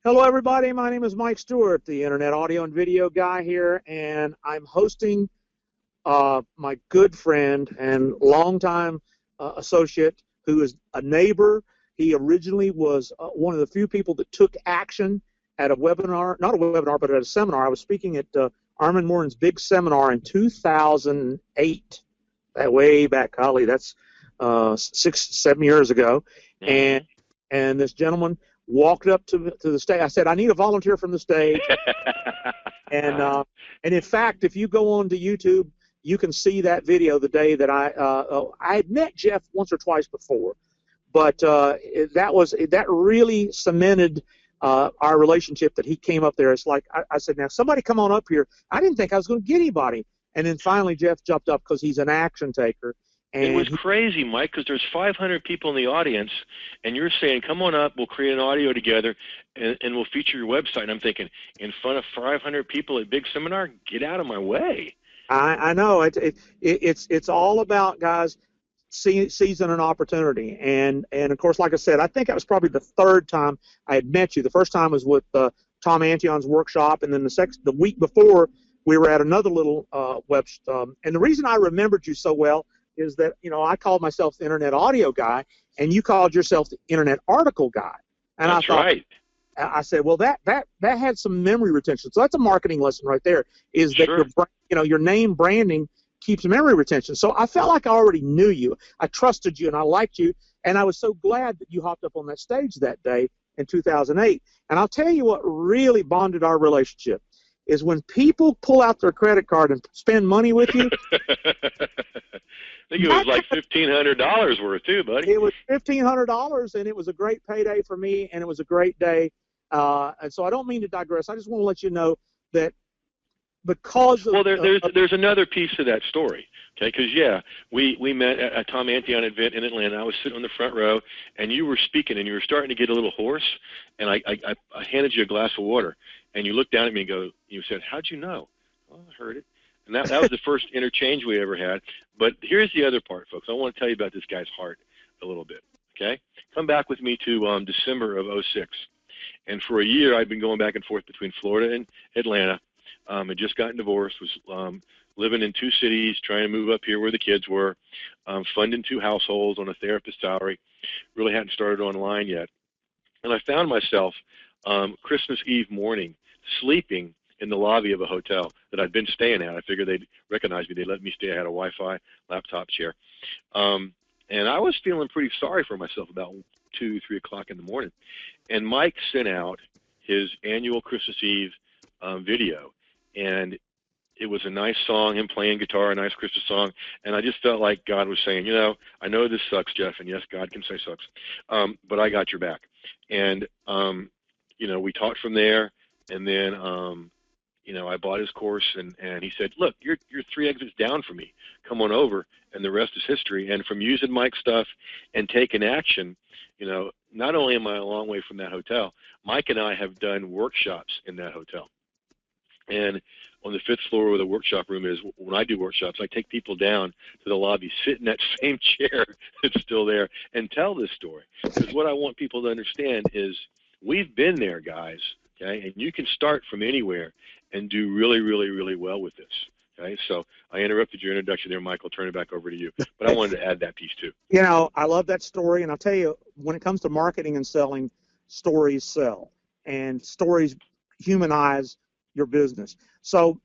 Hello, everybody. My name is Mike Stewart, the Internet Audio and Video guy here, and I'm hosting my good friend and longtime associate who is a neighbor. He originally was one of the few people that took action at a webinar, not a webinar, but at a seminar. I was speaking at Armin Morin's big seminar in 2008, that way back, golly, that's 6-7 years ago. Mm-hmm. And this gentleman walked up to the stage. I said, I need a volunteer from the stage. and in fact, if you go on to YouTube, you can see that video the day that I had met Jeff once or twice before, but that really cemented our relationship. That he came up there. It's like I said, now somebody come on up here. I didn't think I was going to get anybody, and then finally Jeff jumped up because he's an action taker. And it was crazy, Mike, because there's 500 people in the audience, and you're saying, come on up, we'll create an audio together, and we'll feature your website. And I'm thinking, in front of 500 people at big seminar, get out of my way. I know. It's all about, guys, seizing an opportunity. And of course, like I said, I think that was probably the third time I had met you. The first time was with Tom Antion's workshop, and then the week before, we were at another little and the reason I remembered you so well is that, I called myself the Internet Audio guy, and you called yourself the Internet Article guy. And That's right. I said, well, that had some memory retention. So that's a marketing lesson right there, is that Sure. your name branding keeps memory retention. So I felt like I already knew you. I trusted you, and I liked you, and I was so glad that you hopped up on that stage that day in 2008. And I'll tell you what really bonded our relationship is when people pull out their credit card and spend money with you. I think it was like $1,500 worth too, buddy. It was $1,500, and it was a great payday for me, and it was a great day. And so I don't mean to digress. I just want to let you know that because of... Well, there's another piece to that story, okay? Because, yeah, we met at a Tom Antion event in Atlanta. I was sitting on the front row, and you were speaking, and you were starting to get a little hoarse, and I handed you a glass of water, and you looked down at me and you said, how'd you know? Well, I heard it. And that was the first interchange we ever had. But here's the other part, folks. I want to tell you about this guy's heart a little bit, okay? Come back with me to December of '06. And for a year, I'd been going back and forth between Florida and Atlanta. Had just gotten divorced, was living in two cities, trying to move up here where the kids were, funding two households on a therapist salary. Really hadn't started online yet. And I found myself Christmas Eve morning sleeping in the lobby of a hotel that I'd been staying at. I figured they'd recognize me. They'd let me stay. I had a Wi-Fi laptop chair. And I was feeling pretty sorry for myself about 2, 3 o'clock in the morning. And Mike sent out his annual Christmas Eve video. And it was a nice song, him playing guitar, a nice Christmas song. And I just felt like God was saying, I know this sucks, Jeff. And yes, God can say sucks. But I got your back. And, we talked from there. And then, I bought his course, and he said, look, you're 3 exits down from me. Come on over, and the rest is history. And from using Mike's stuff and taking action, not only am I a long way from that hotel, Mike and I have done workshops in that hotel. And on the 5th floor where the workshop room is, when I do workshops, I take people down to the lobby, sit in that same chair that's still there, and tell this story. Because what I want people to understand is we've been there, guys, okay? And you can start from anywhere and do really, really, really well with this, okay? So I interrupted your introduction there, Mike. I'll turn it back over to you. But I wanted to add that piece, too. I love that story, and I'll tell you, when it comes to marketing and selling, stories sell, and stories humanize your business. So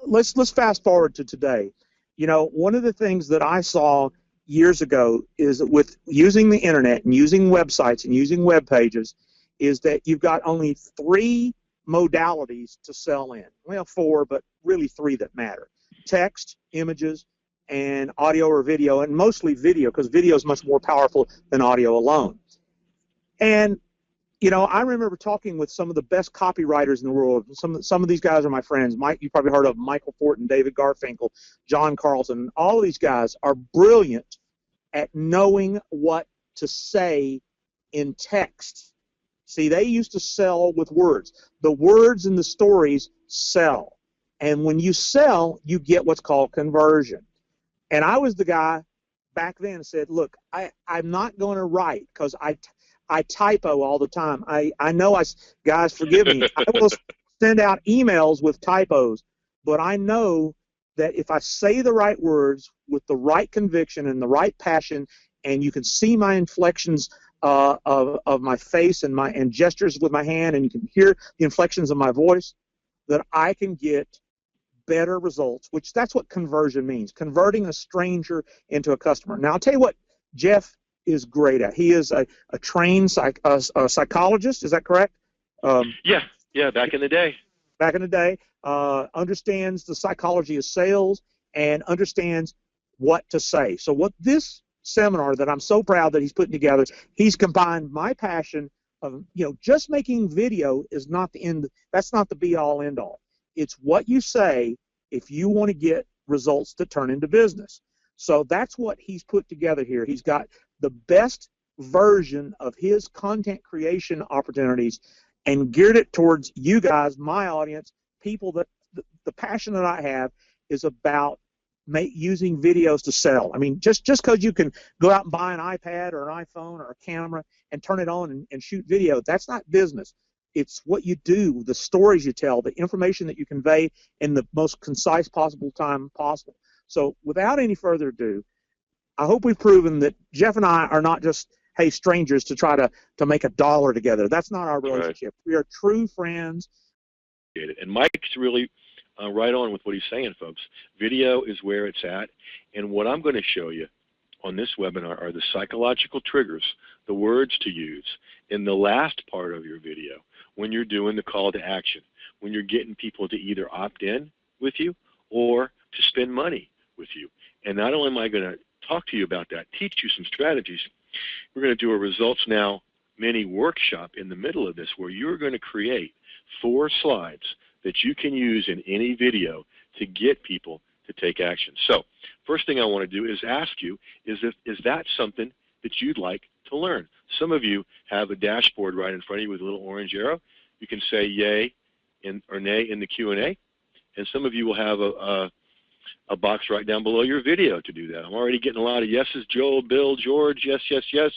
let's fast forward to today. One of the things that I saw years ago is with using the internet and using websites and using web pages is that you've got only 3 modalities to sell in. Well, 4, but really 3 that matter. Text, images, and audio or video, and mostly video, because video is much more powerful than audio alone. And I remember talking with some of the best copywriters in the world. Some of these guys are my friends. You probably heard of Michael Fortin, David Garfinkel, John Carlson. All of these guys are brilliant at knowing what to say in text. See, they used to sell with words. The words and the stories sell. And when you sell, you get what's called conversion. And I was the guy back then said, look, I'm not going to write because I typo all the time. I know guys, forgive me. I will send out emails with typos, but I know that if I say the right words with the right conviction and the right passion, and you can see my inflections of my face and gestures with my hand, and you can hear the inflections of my voice, that I can get better results, which that's what conversion means, converting a stranger into a customer. Now, I'll tell you what Jeff is great at. He is a trained psychologist. Is that correct? Yeah, back in the day. Back in the day, understands the psychology of sales and understands what to say. So what this seminar that I'm so proud that he's putting together, he's combined my passion of, just making video is not the end. That's not the be-all, end-all. It's what you say if you want to get results to turn into business. So that's what he's put together here. He's got the best version of his content creation opportunities and geared it towards you guys, my audience, people that the passion that I have is about using videos to sell. I mean, just because you can go out and buy an iPad or an iPhone or a camera and turn it on and shoot video, that's not business. It's what you do, the stories you tell, the information that you convey in the most concise possible time possible. So without any further ado, I hope we've proven that Jeff and I are not just, hey, strangers to try to make $1 together. That's not our relationship. Right. We are true friends. And Mike's really right on with what he's saying, folks. Video is where it's at. And what I'm going to show you on this webinar are the psychological triggers, the words to use in the last part of your video when you're doing the call to action, when you're getting people to either opt in with you or to spend money with you. And not only am I going to talk to you about that, teach you some strategies, we're going to do a Results Now mini workshop in the middle of this where you're going to create 4 slides that you can use in any video to get people to take action. So first thing I want to do is ask you, is that something that you'd like to learn? Some of you have a dashboard right in front of you with a little orange arrow. You can say yay or nay in the Q&A, and some of you will have a box right down below your video to do that. I'm already getting a lot of yeses. Joel, Bill, George, yes, yes, yes,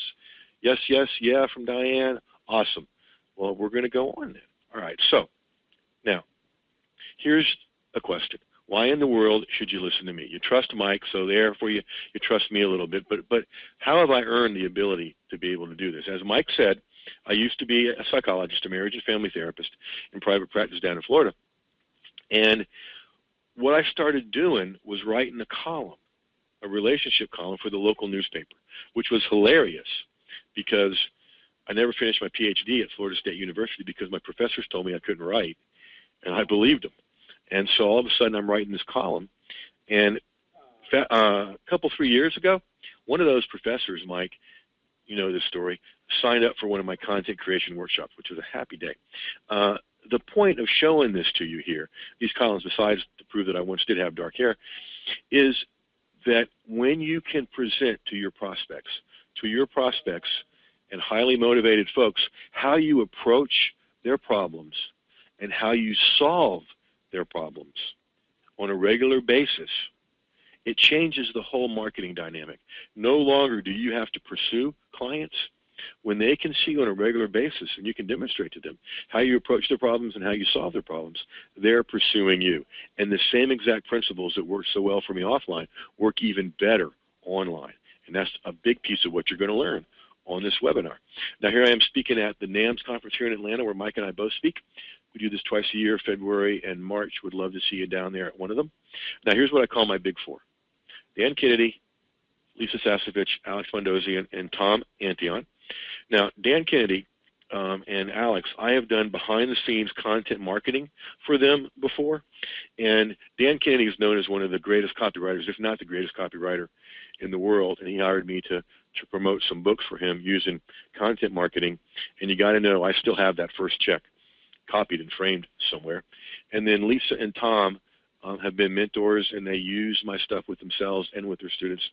yes, yes, yeah from Diane. Awesome. Well, we're going to go on then. All right, so now here's a question. Why in the world should you listen to me? You trust Mike, so therefore you trust me a little bit, but how have I earned the ability to be able to do this? As Mike said, I used to be a psychologist, a marriage and family therapist in private practice down in Florida. And what I started doing was writing a column, a relationship column for the local newspaper, which was hilarious because I never finished my PhD at Florida State University because my professors told me I couldn't write, and I believed them. And so all of a sudden I'm writing this column, and a couple, 3 years ago, one of those professors, Mike, you know this story, signed up for one of my content creation workshops, which was a happy day. The point of showing this to you here, these columns, besides to prove that I once did have dark hair, is that when you can present to your prospects and highly motivated folks, how you approach their problems and how you solve their problems on a regular basis, it changes the whole marketing dynamic. No longer do you have to pursue clients. When they can see on a regular basis and you can demonstrate to them how you approach their problems and how you solve their problems, they're pursuing you. And the same exact principles that work so well for me offline work even better online. And that's a big piece of what you're going to learn on this webinar. Now here I am speaking at the NAMS conference here in Atlanta where Mike and I both speak. We do this twice a year, February and March. Would love to see you down there at one of them. Now here's what I call my big 4. Dan Kennedy, Lisa Sasevich, Alex Mondosian, and Tom Antion. Now, Dan Kennedy and Alex, I have done behind-the-scenes content marketing for them before, and Dan Kennedy is known as one of the greatest copywriters, if not the greatest copywriter in the world, and he hired me to promote some books for him using content marketing, and you got to know I still have that first check copied and framed somewhere. And then Lisa and Tom have been mentors, and they use my stuff with themselves and with their students,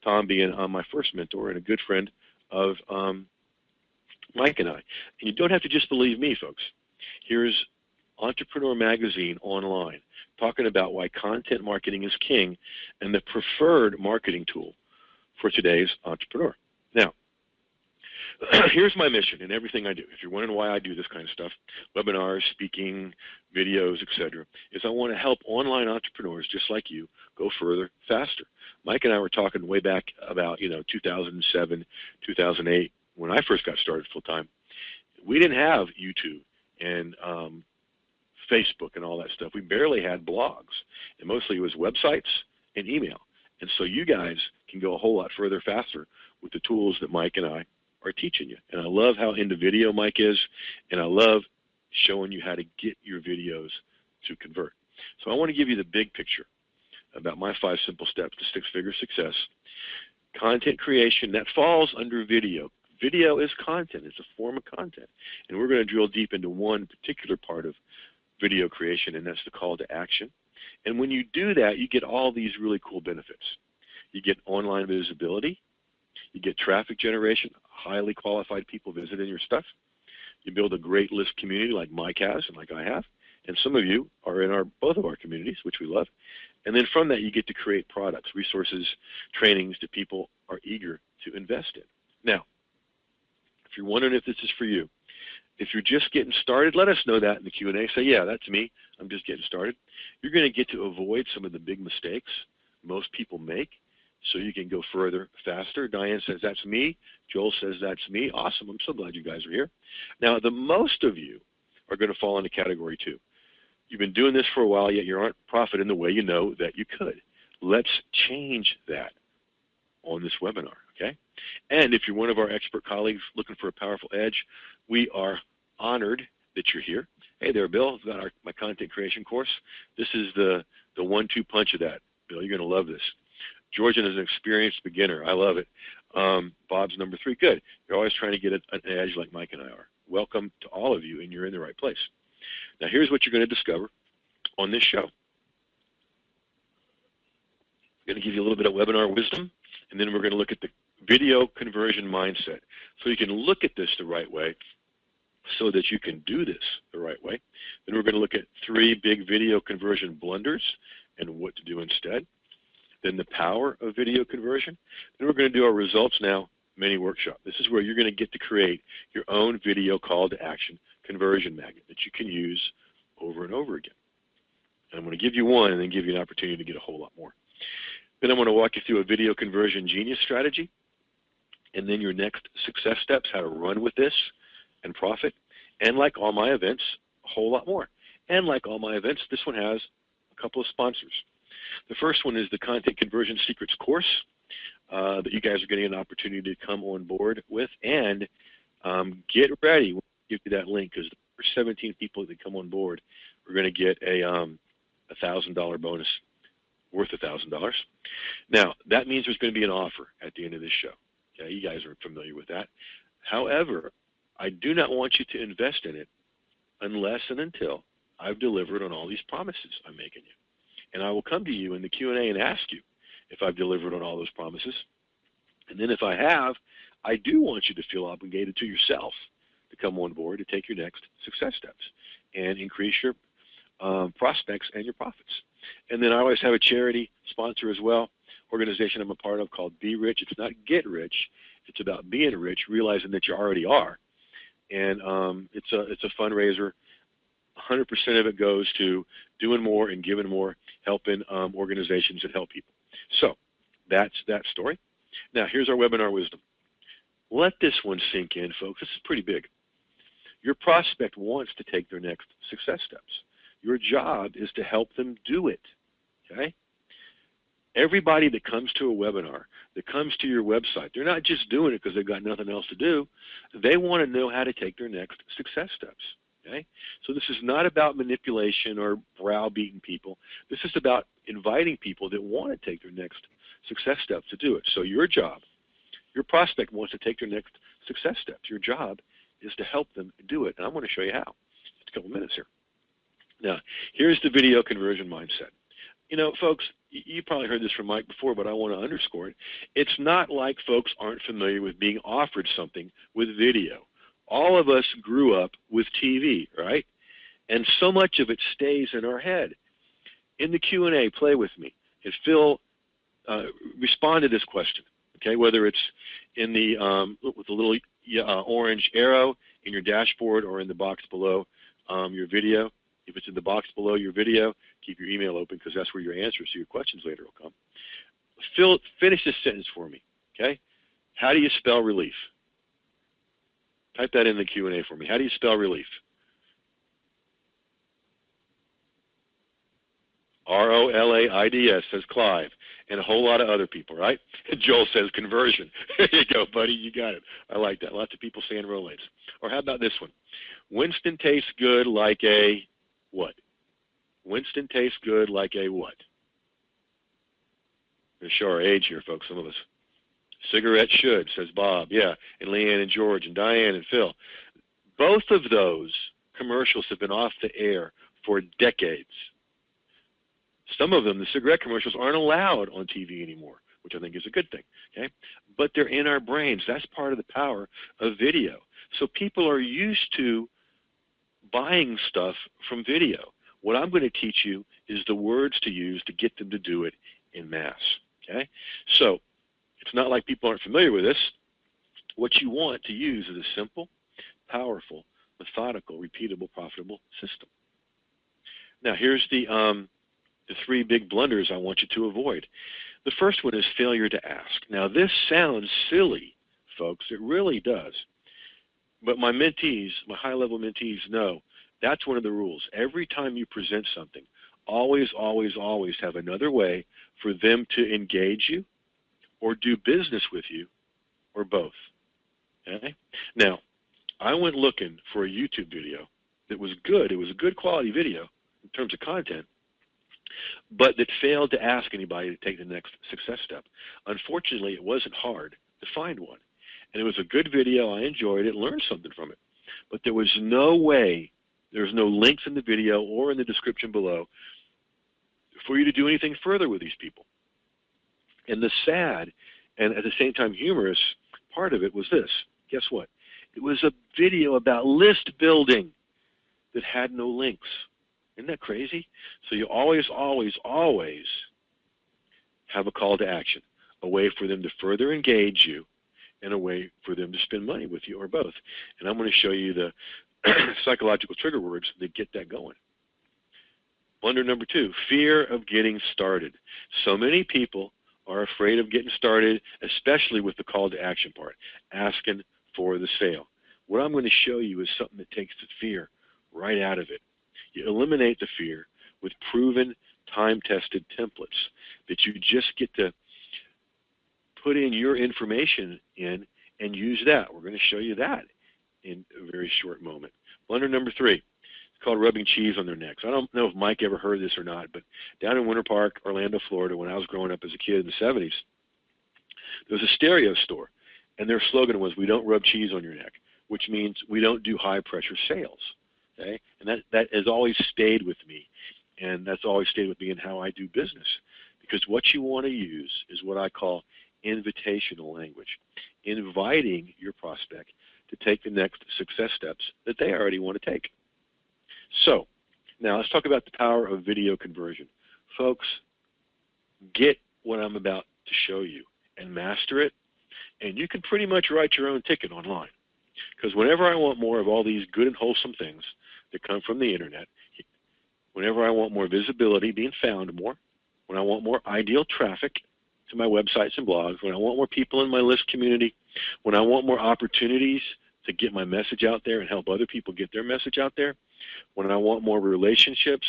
Tom being my first mentor and a good friend of Mike and I. And you don't have to just believe me, folks. Here's Entrepreneur Magazine online talking about why content marketing is king and the preferred marketing tool for today's entrepreneur. Now, Here's my mission in everything I do. If you're wondering why I do this kind of stuff, webinars, speaking, videos, etc., is I want to help online entrepreneurs just like you go further, faster. Mike and I were talking way back about 2007, 2008 when I first got started full time. We didn't have YouTube and Facebook and all that stuff. We barely had blogs, and mostly it was websites and email. And so you guys can go a whole lot further faster with the tools that Mike and I are teaching you. And I love how into video Mike is, and I love showing you how to get your videos to convert. So I want to give you the big picture about my 5 simple steps to 6-figure success. Content creation, that falls under video. Video is content. It's a form of content. And we're going to drill deep into one particular part of video creation, and that's the call to action. And when you do that, you get all these really cool benefits. You get online visibility. You get traffic generation, highly qualified people visiting your stuff. You build a great list community like Mike has and like I have. And some of you are in both of our communities, which we love. And then from that, you get to create products, resources, trainings that people are eager to invest in. Now, if you're wondering if this is for you, if you're just getting started, let us know that in the Q&A. Say, yeah, that's me. I'm just getting started. You're going to get to avoid some of the big mistakes most people make so you can go further, faster. Diane says, that's me. Joel says, that's me. Awesome. I'm so glad you guys are here. Now, the most of you are going to fall into category 2. You've been doing this for a while, yet you aren't profiting the way you know that you could. Let's change that on this webinar, okay? And if you're one of our expert colleagues looking for a powerful edge, we are honored that you're here. Hey there, Bill. I've got my content creation course. This is the 1-2 punch of that, Bill. You're going to love this. Georgian is an experienced beginner. I love it. Bob's number 3. Good. You're always trying to get an edge like Mike and I are. Welcome to all of you, and you're in the right place. Now, here's what you're going to discover on this show. I'm going to give you a little bit of webinar wisdom, and then we're going to look at the video conversion mindset. So you can look at this the right way so that you can do this the right way. Then we're going to look at 3 big video conversion blunders and what to do instead. Then the power of video conversion. Then we're going to do our results now mini workshop. This is where you're going to get to create your own video call to action conversion magnet that you can use over and over again. And I'm going to give you one and then give you an opportunity to get a whole lot more. Then I'm going to walk you through a video conversion genius strategy, and then your next success steps, how to run with this and profit. And like all my events, a whole lot more. And like all my events, this one has a couple of sponsors. The first one is the Content Conversion Secrets course that you guys are getting an opportunity to come on board with. And get ready. We'll give you that link because the first 17 people that come on board are going to get a $1,000 bonus worth $1,000. Now, that means there's going to be an offer at the end of this show. Okay, you guys are familiar with that. However, I do not want you to invest in it unless and until I've delivered on all these promises I'm making you. And I will come to you in the Q&A and ask you if I've delivered on all those promises. And then if I have, I do want you to feel obligated to yourself to come on board to take your next success steps and increase your prospects and your profits. And then I always have a charity sponsor as well, organization I'm a part of called Be Rich. It's not get rich. It's about being rich, realizing that you already are. And it's a fundraiser. 100% of it goes to doing more and giving more, helping organizations that help people. So that's that story. Now here's our webinar wisdom. Let this one sink in, folks. This is pretty big. Your prospect wants to take their next success steps. Your job is to help them do it, okay? Everybody that comes to a webinar, that comes to your website, they're not just doing it because they've got nothing else to do. They want to know how to take their next success steps, okay? So this is not about manipulation or browbeating people. This is about inviting people that want to take their next success steps to do it. So your job, your prospect wants to take their next success steps. Your job is to help them do it, and I'm going to show you how. Just a couple minutes here. Now, here's the video conversion mindset. You know, folks, you probably heard this from Mike before, but I want to underscore it. It's not like folks aren't familiar with being offered something with video. All of us grew up with TV, right? And so much of it stays in our head. In the Q&A, play with me. And Phil, respond to this question, okay? Whether it's in the with the little orange arrow in your dashboard or in the box below your video. If it's in the box below your video, keep your email open because that's where your answers to your questions later will come. Finish this sentence for me, okay? How do you spell relief? Type that in the Q&A for me. How do you spell relief? R-O-L-A-I-D-S, says Clive, and a whole lot of other people, right? Joel says conversion. There you go, buddy. You got it. I like that. Lots of people saying Rolaids. Or how about this one? Winston tastes good like a what? Winston tastes good like a what? We're show our age here, folks, some of us. Cigarette should, says Bob. Yeah, and Leanne and George and Diane and Phil. Both of those commercials have been off the air for decades. Some of them, the cigarette commercials, aren't allowed on TV anymore, which I think is a good thing, okay? But they're in our brains. That's part of the power of video. So people are used to buying stuff from video. What I'm going to teach you is the words to use to get them to do it in mass, okay? So it's not like people aren't familiar with this. What you want to use is a simple, powerful, methodical, repeatable, profitable system. Now here's the three big blunders I want you to avoid. The first one is failure to ask. Now this sounds silly, folks. It really does. But my mentees, my high-level mentees know that's one of the rules. Every time you present something, always, always, always have another way for them to engage you or do business with you or both. Okay? Now, I went looking for a YouTube video that was good. It was a good quality video in terms of content, but that failed to ask anybody to take the next success step. Unfortunately, it wasn't hard to find one. And it was a good video. I enjoyed it, learned something from it. But there was no way, there's no links in the video or in the description below for you to do anything further with these people. And the sad and at the same time humorous part of it was this. Guess what? It was a video about list building that had no links. Isn't that crazy? So you always, always, always have a call to action, a way for them to further engage you and a way for them to spend money with you or both. And I'm going to show you the psychological trigger words that get that going. Blunder number 2, fear of getting started. So many people are afraid of getting started, especially with the call to action part, asking for the sale. What I'm going to show you is something that takes the fear right out of it. You eliminate the fear with proven, time-tested templates that you just get to put in your information in and use that. We're going to show you that in a very short moment. Blunder number 3, it's called rubbing cheese on their necks. I don't know if Mike ever heard this or not, but down in Winter Park, Orlando, Florida, when I was growing up as a kid in the 70s, there was a stereo store, and their slogan was, "We don't rub cheese on your neck," which means we don't do high-pressure sales. Okay? And that has always stayed with me, and that's always stayed with me in how I do business, because what you want to use is what I call invitational language, inviting your prospect to take the next success steps that they already want to take. So now let's talk about the power of video conversion. Folks, get what I'm about to show you and master it, and you can pretty much write your own ticket online. Because whenever I want more of all these good and wholesome things that come from the internet, whenever I want more visibility, being found more, when I want more ideal traffic to my websites and blogs, when I want more people in my list community, when I want more opportunities to get my message out there and help other people get their message out there, when I want more relationships,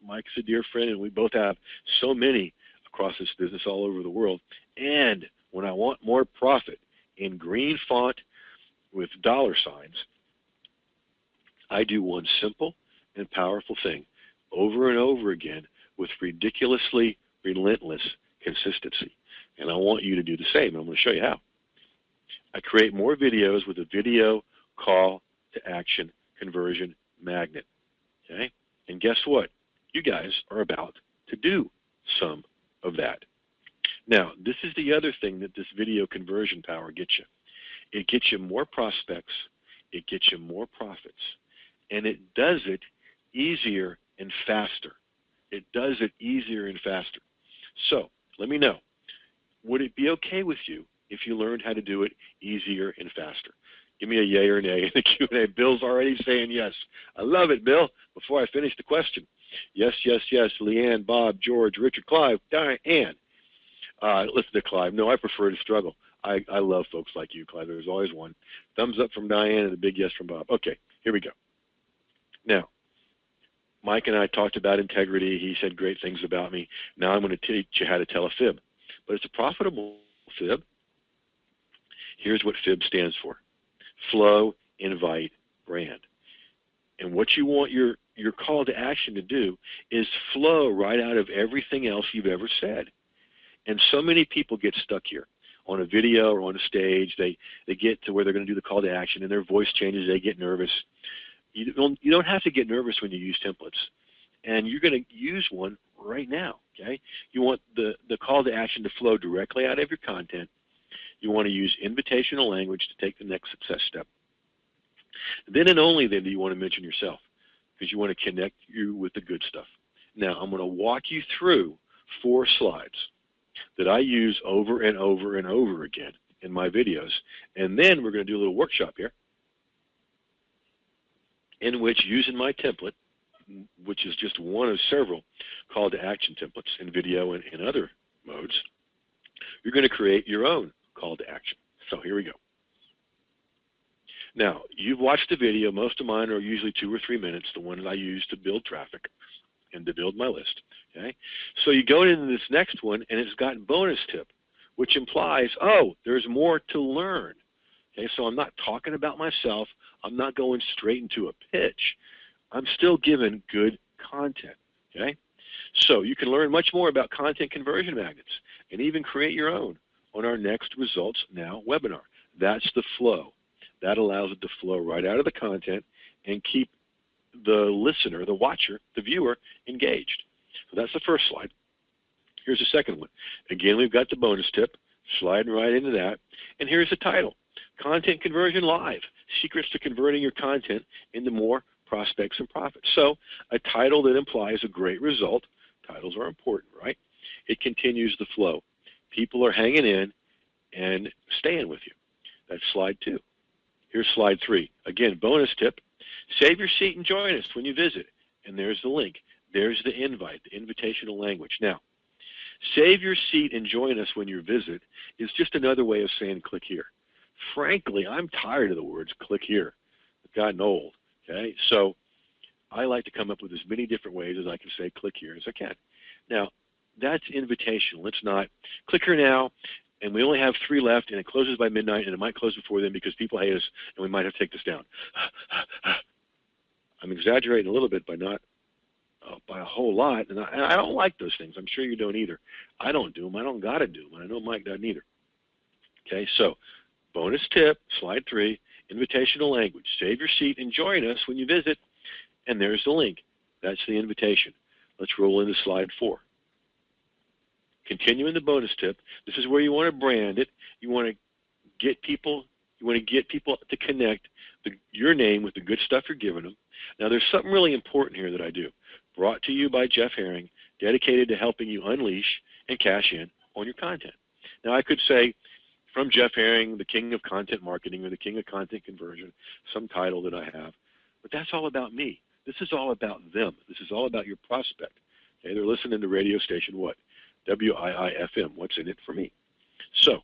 Mike's a dear friend and we both have so many across this business all over the world, and when I want more profit in green font with dollar signs, I do one simple and powerful thing over and over again with ridiculously relentless consistency. And I want you to do the same. I'm going to show you how. I create more videos with a video call to action conversion magnet. Okay? And guess what? You guys are about to do some of that. Now, this is the other thing that this video conversion power gets you. It gets you more prospects. It gets you more profits. And it does it easier and faster. It does it easier and faster. So let me know, would it be okay with you if you learned how to do it easier and faster? Give me a yay or nay in the Q&A. Bill's already saying yes. I love it, Bill. Before I finish the question. Yes, yes, yes. Leanne, Bob, George, Richard, Clive, Diane. Listen to Clive. No, I prefer to struggle. I love folks like you, Clive. There's always one. Thumbs up from Diane and a big yes from Bob. Okay, here we go. Now, Mike and I talked about integrity. He said great things about me. Now I'm going to teach you how to tell a fib. But it's a profitable fib. Here's what fib stands for. Flow, invite, brand. And what you want your call to action to do is flow right out of everything else you've ever said. And so many people get stuck here. On a video or on a stage, they get to where they're going to do the call to action and their voice changes, they get nervous. You don't have to get nervous when you use templates. And you're going to use one right now, okay? You want the call to action to flow directly out of your content. You want to use invitational language to take the next success step. Then and only then do you want to mention yourself, because you want to connect you with the good stuff. Now, I'm going to walk you through 4 slides that I use over and over and over again in my videos. And then we're going to do a little workshop here in which, using my template, which is just one of several call to action templates in video and in other modes, you're going to create your own call to action. So here we go. Now, you've watched the video. Most of mine are usually 2 or 3 minutes, the one that I use to build traffic and to build my list. Okay? So you go into this next one, and it's got bonus tip, which implies, oh, there's more to learn. Okay? So I'm not talking about myself. I'm not going straight into a pitch. I'm still giving good content. Okay? So you can learn much more about content conversion magnets and even create your own on our next Results Now webinar. That's the flow. That allows it to flow right out of the content and keep the listener, the watcher, the viewer engaged. So that's the first slide. Here's the second one. Again, we've got the bonus tip, sliding right into that. And here's the title, Content Conversion Live, Secrets to Converting Your Content into More Prospects and Profits. So a title that implies a great result. Titles are important, right? It continues the flow. People are hanging in and staying with you. That's slide 2. Here's slide 3. Again, bonus tip. Save your seat and join us when you visit. And there's the link. There's the invite, the invitational language. Now, save your seat and join us when you visit is just another way of saying click here. Frankly, I'm tired of the words click here. I've gotten old. Okay? So I like to come up with as many different ways as I can say click here as I can. Now, that's invitational. It's not click here now, and we only have 3 left, and it closes by midnight, and it might close before then because people hate us, and we might have to take this down. I'm exaggerating a little bit by not by a whole lot, and I don't like those things. I'm sure you don't either. I don't do them. I don't got to do them, and I know Mike doesn't either. Okay, so bonus tip, slide 3, invitational language. Save your seat and join us when you visit, and there's the link. That's the invitation. Let's roll into slide 4. Continuing the bonus tip, this is where you want to brand it. You want to get people. You want to get people to connect your name with the good stuff you're giving them. Now, there's something really important here that I do. Brought to you by Jeff Herring, dedicated to helping you unleash and cash in on your content. Now, I could say, from Jeff Herring, the king of content marketing or the king of content conversion, some title that I have. But that's all about me. This is all about them. This is all about your prospect. Okay, they're listening to radio station what? WIIFM. What's in it for me? So,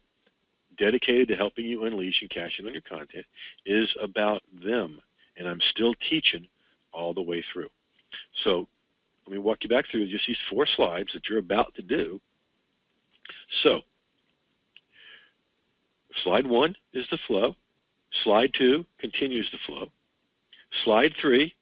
dedicated to helping you unleash and cash in on your content is about them. And I'm still teaching all the way through. So, let me walk you back through just these 4 slides that you're about to do. So, slide 1 is the flow. Slide 2 continues the flow. Slide 3,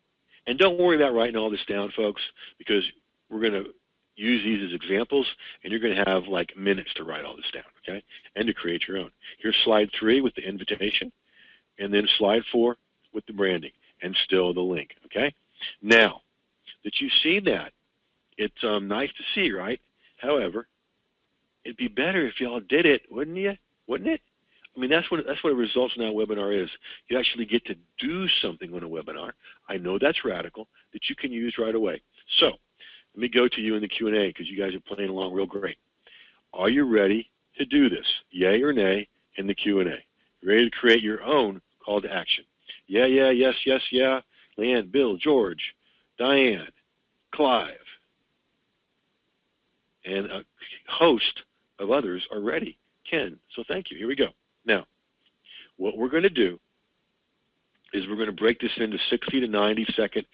and don't worry about writing all this down, folks, because we're going to use these as examples, and you're going to have like minutes to write all this down, okay, and to create your own. Here's slide 3 with the invitation, and then slide 4 with the branding, and still the link, okay? Now, that you see that, it's nice to see, right? However, it'd be better if y'all did it, wouldn't you? Wouldn't it? I mean, that's what a Results Now webinar is. You actually get to do something on a webinar. I know that's radical, that you can use right away. So, let me go to you in the Q&A because you guys are playing along real great. Are you ready to do this? Yay or nay in the Q&A? Ready to create your own call to action. Yeah, yeah, yes, yes, yeah. Leanne, Bill, George, Diane, Clive, and a host of others are ready. Ken, so thank you. Here we go. Now, what we're going to do is we're going to break this into 60 to 90-second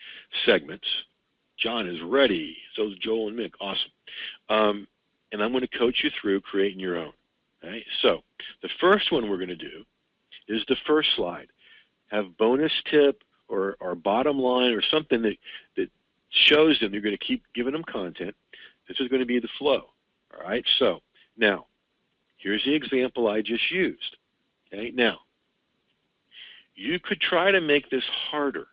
segments. John is ready. So is Joel and Mick. Awesome. And I'm going to coach you through creating your own. Okay? So the first one we're going to do is the first slide. Have bonus tip or bottom line or something that shows them you're going to keep giving them content. This is going to be the flow. All right? So now, here's the example I just used. Okay? Now, you could try to make this harder.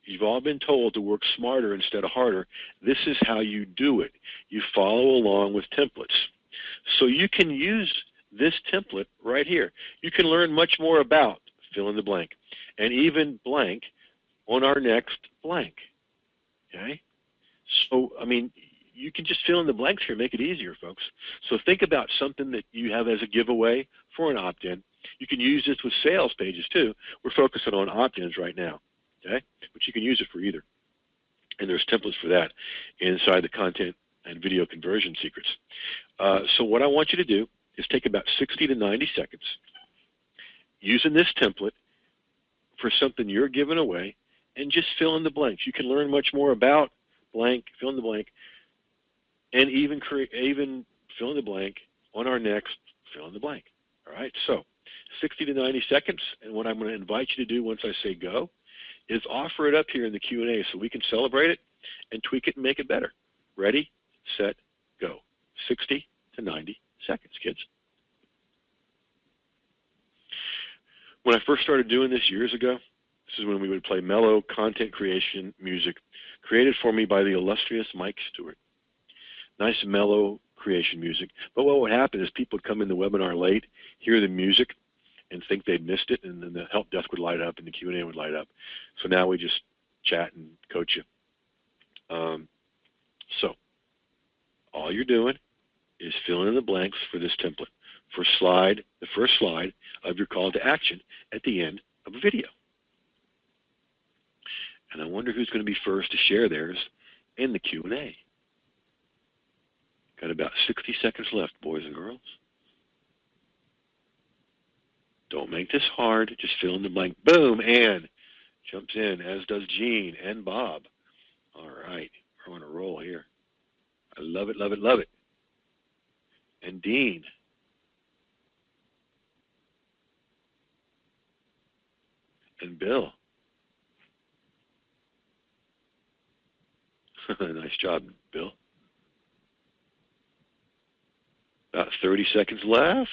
You've all been told to work smarter instead of harder. This is how you do it. You follow along with templates. So you can use this template right here. You can learn much more about fill in the blank and even blank on our next blank. Okay? So, I mean, you can just fill in the blanks here, make it easier, folks. So think about something that you have as a giveaway for an opt-in. You can use this with sales pages too. We're focusing on opt-ins right now. Okay? But you can use it for either. And there's templates for that inside the content and video conversion secrets. So what I want you to do is take about 60 to 90 seconds using this template for something you're giving away and just fill in the blanks. You can learn much more about blank, fill in the blank, and even fill in the blank on our next fill in the blank. All right? So 60 to 90 seconds, and what I'm going to invite you to do once I say go is offer it up here in the Q&A so we can celebrate it and tweak it and make it better. Ready, set, go. 60 to 90 seconds, kids. When I first started doing this years ago, this is when we would play mellow content creation music created for me by the illustrious Mike Stewart. Nice mellow creation music. But what would happen is people would come in the webinar late, hear the music, and think they'd missed it, and then the help desk would light up and the Q&A would light up. So now we just chat and coach you. So all you're doing is filling in the blanks for this template for the first slide of your call to action at the end of a video. And I wonder who's going to be first to share theirs in the Q&A. Got about 60 seconds left, boys and girls. Don't make this hard. Just fill in the blank. Boom, Ann jumps in, as does Gene and Bob. All right, we're on a roll here. I love it, love it, love it. And Dean. And Bill. Nice job, Bill. About 30 seconds left.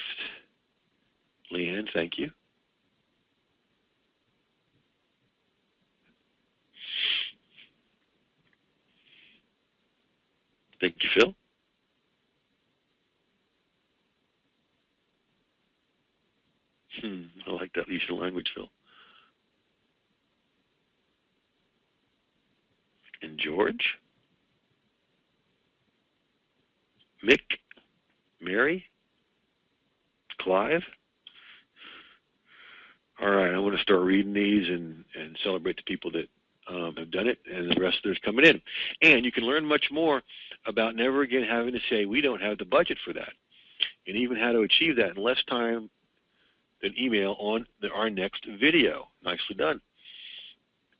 Leanne, thank you. Thank you, Phil. I like that Lisa language, Phil. And George. Mick. Mary. Clive. All right, I want to start reading these and celebrate the people that have done it and the rest of those coming in. And you can learn much more about never again having to say, we don't have the budget for that, and even how to achieve that in less time than email on our next video. Nicely done.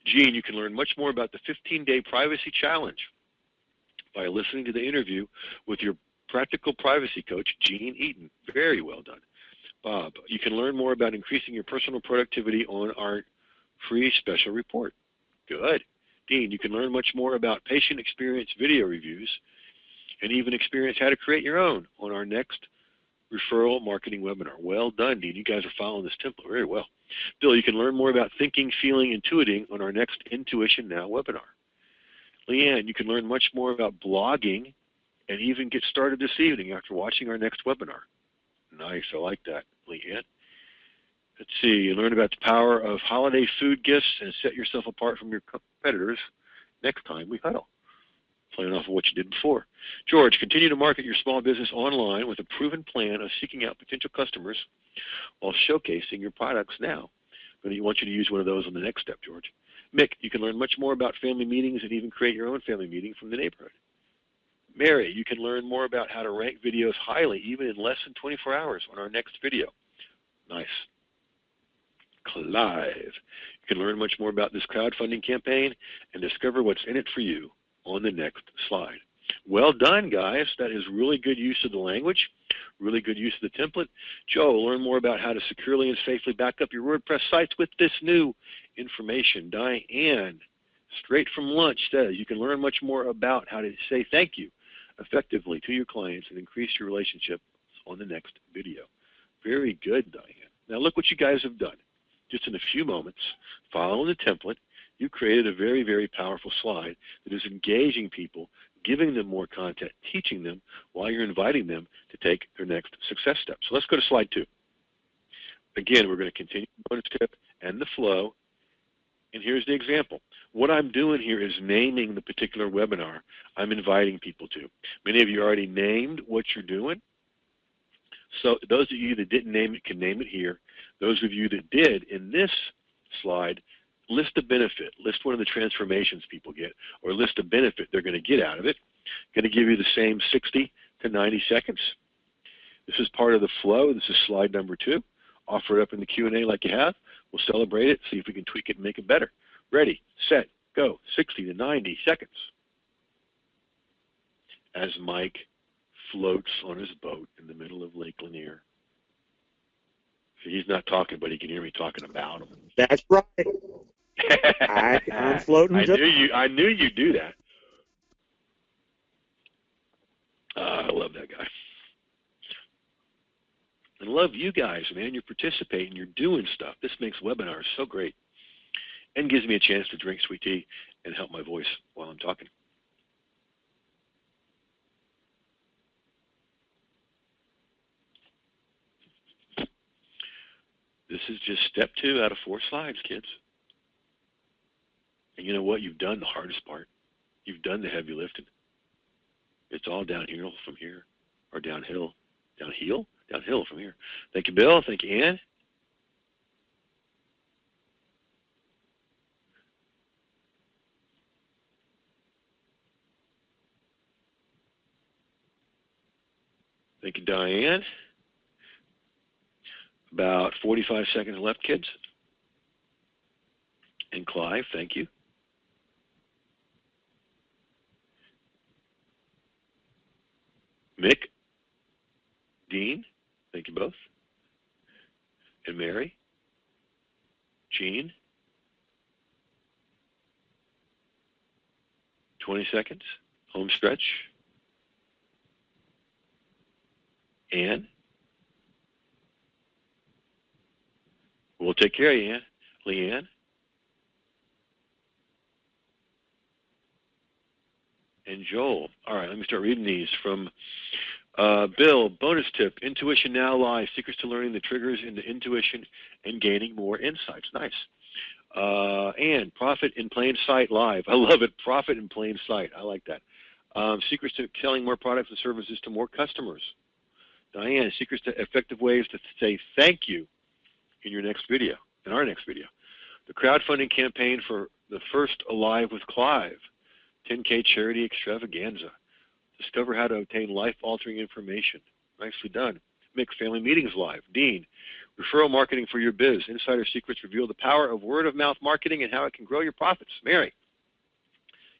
Gene, you can learn much more about the 15-day privacy challenge by listening to the interview with your practical privacy coach, Gene Eaton. Very well done. Bob, you can learn more about increasing your personal productivity on our free special report. Good. Dean, you can learn much more about patient experience video reviews and even experience how to create your own on our next referral marketing webinar. Well done, Dean. You guys are following this template very well. Bill, you can learn more about thinking, feeling, intuiting on our next Intuition Now webinar. Leanne, you can learn much more about blogging and even get started this evening after watching our next webinar. Nice, I like that, Leanne. Let's see, you learn about the power of holiday food gifts and set yourself apart from your competitors next time we huddle. Playing off of what you did before. George, continue to market your small business online with a proven plan of seeking out potential customers while showcasing your products now But I want you to use one of those on the next step, George. Mick, you can learn much more about family meetings and even create your own family meeting from the neighborhood. Mary, you can learn more about how to rank videos highly, even in less than 24 hours on our next video. Nice. Clive, you can learn much more about this crowdfunding campaign and discover what's in it for you on the next slide. Well done, guys. That is really good use of the language, really good use of the template. Joe, learn more about how to securely and safely back up your WordPress sites with this new information. Diane, straight from lunch, says you can learn much more about how to say thank you effectively to your clients and increase your relationship on the next video. Very good, Diane. Now look what you guys have done. Just in a few moments, following the template, you created a very, very powerful slide that is engaging people, giving them more content, teaching them while you're inviting them to take their next success step. So let's go to slide 2. Again, we're going to continue the bonus tip and the flow. And here's the example. What I'm doing here is naming the particular webinar I'm inviting people to. Many of you already named what you're doing. So those of you that didn't name it can name it here. Those of you that did in this slide, list a benefit. List one of the transformations people get, or list a benefit they're going to get out of it. Going to give you the same 60 to 90 seconds. This is part of the flow. This is slide number 2. Offer it up in the Q&A like you have. We'll celebrate it, see if we can tweak it and make it better. Ready, set, go. 60 to 90 seconds. As Mike floats on his boat in the middle of Lake Lanier. So he's not talking, but he can hear me talking about him. That's right. I'm floating. I knew you'd do that. I love that guy. And love you guys, man. You're participating. You're doing stuff. This makes webinars so great. And gives me a chance to drink sweet tea and help my voice while I'm talking. This is just step 2 out of 4 slides, kids. And you know what? You've done the hardest part. You've done the heavy lifting. It's all downhill from here, or downhill. Downhill? Downhill from here. Thank you, Bill. Thank you, Ann. Thank you, Diane. About 45 seconds left, kids. And Clive, thank you. Mick, Dean, thank you both. And Mary, Jean, 20 seconds, home stretch. Ann, we'll take care of you, Ann. Leanne, and Joel. All right, let me start reading these from Bill. Bonus tip, Intuition Now Live, secrets to learning the triggers into intuition and gaining more insights. Nice. And Profit in Plain Sight Live. I love it. Profit in Plain Sight. I like that. Secrets to selling more products and services to more customers. Diane, secrets to effective ways to say thank you in your next video, in our next video. The crowdfunding campaign for the first Alive with Clive, 10K charity extravaganza. Discover how to obtain life-altering information. Nicely done. Mick, Family Meetings Live. Dean, referral marketing for your biz. Insider secrets reveal the power of word-of-mouth marketing and how it can grow your profits. Mary,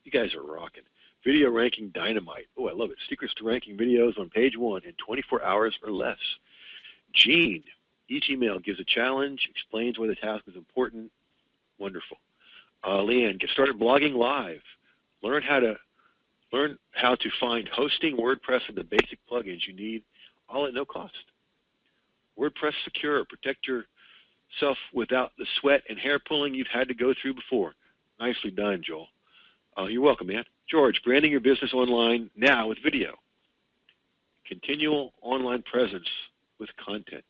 you guys are rocking. Video ranking dynamite. Oh, I love it. Secrets to ranking videos on page 1 in 24 hours or less. Gene, each email gives a challenge, explains why the task is important. Wonderful. Leanne, get started blogging live. Learn how to find hosting, WordPress, and the basic plugins you need, all at no cost. WordPress Secure. Protect yourself without the sweat and hair pulling you've had to go through before. Nicely done, Joel. You're welcome, man. George, branding your business online now with video. Continual online presence with content.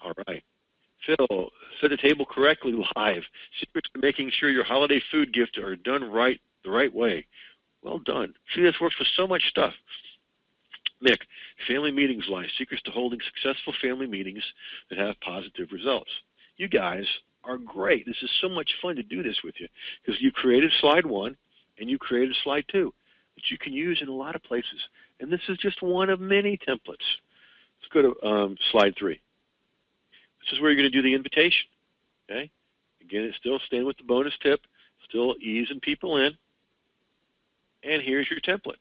All right. Phil, set the table correctly live. Secrets to making sure your holiday food gifts are done right the right way. Well done. See, this works with so much stuff. Mick, Family Meetings Live. Secrets to holding successful family meetings that have positive results. You guys are great. This is so much fun to do this with you because you created slide 1 and you created slide 2 that you can use in a lot of places. And this is just one of many templates. Let's go to slide 3. This is where you're going to do the invitation. Okay? Again, it's still staying with the bonus tip, still easing people in. And here's your template.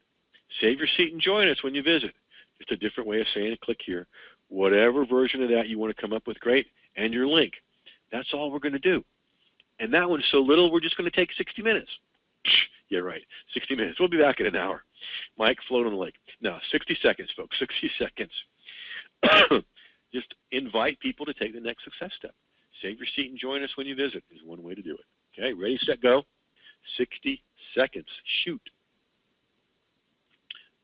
Save your seat and join us when you visit. Just a different way of saying it. Click here. Whatever version of that you want to come up with, great. And your link. That's all we're going to do. And that one's so little, we're just going to take 60 minutes. Yeah, right. 60 minutes. We'll be back in an hour. Mike, float on the lake. No, 60 seconds, folks. 60 seconds. Just invite people to take the next success step. Save your seat and join us when you visit is one way to do it. Okay, ready, set, go. 60 seconds. Shoot.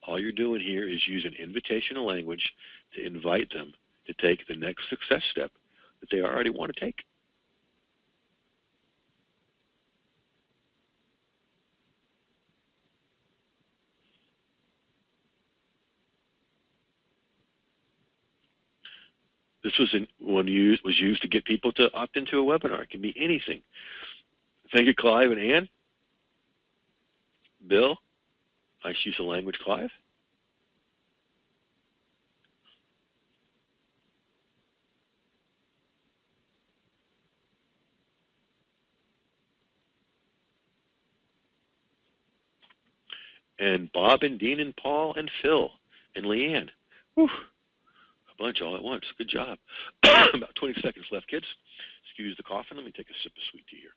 All you're doing here is using invitational language to invite them to take the next success step that they already want to take. This was used to get people to opt into a webinar. It can be anything. Thank you, Clive and Ann. Bill, nice use of language, Clive. And Bob and Dean and Paul and Phil and Leanne. Whew. A bunch all at once. Good job. About 20 seconds left, kids. Excuse the coughing. Let me take a sip of sweet tea here.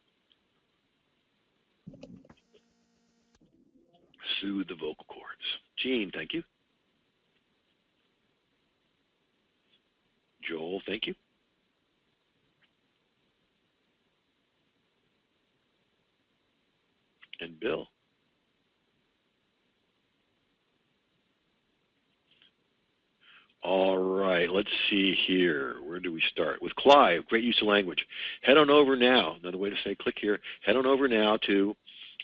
Soothe the vocal cords. Gene, thank you. Joel, thank you. And Bill. All right, let's see here. Where do we start? With Clive, great use of language. Head on over now. Another way to say click here. Head on over now to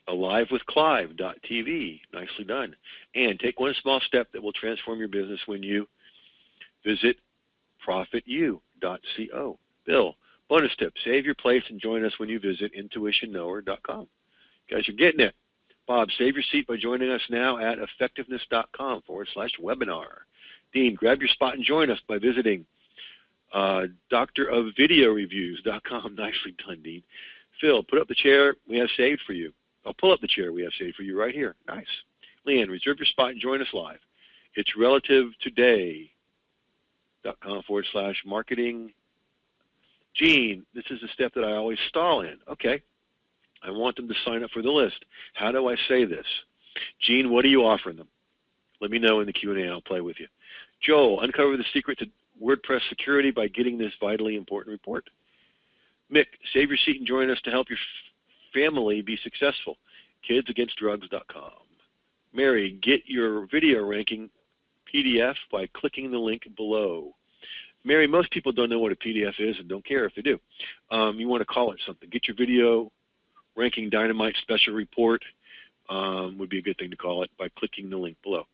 alivewithclive.tv. Nicely done. And take one small step that will transform your business when you visit profitu.co. Bill, bonus tip, save your place and join us when you visit intuitionknower.com. Guys, you're getting it. Bob, save your seat by joining us now at effectiveness.com/webinar. Dean, grab your spot and join us by visiting doctorofvideoreviews.com. Nicely done, Dean. Phil, put up the chair we have saved for you. I'll pull up the chair we have saved for you right here. Nice. Leanne, reserve your spot and join us live. It's relativetoday.com/marketing. Gene, this is the step that I always stall in. Okay. I want them to sign up for the list. How do I say this? Gene, what are you offering them? Let me know in the Q&A and I'll play with you. Joel, uncover the secret to WordPress security by getting this vitally important report. Mick, save your seat and join us to help your family be successful. KidsAgainstDrugs.com. Mary, get your video ranking PDF by clicking the link below. Mary, most people don't know what a PDF is and don't care if they do. You want to call it something. Get your video ranking dynamite special report would be a good thing to call it by clicking the link below.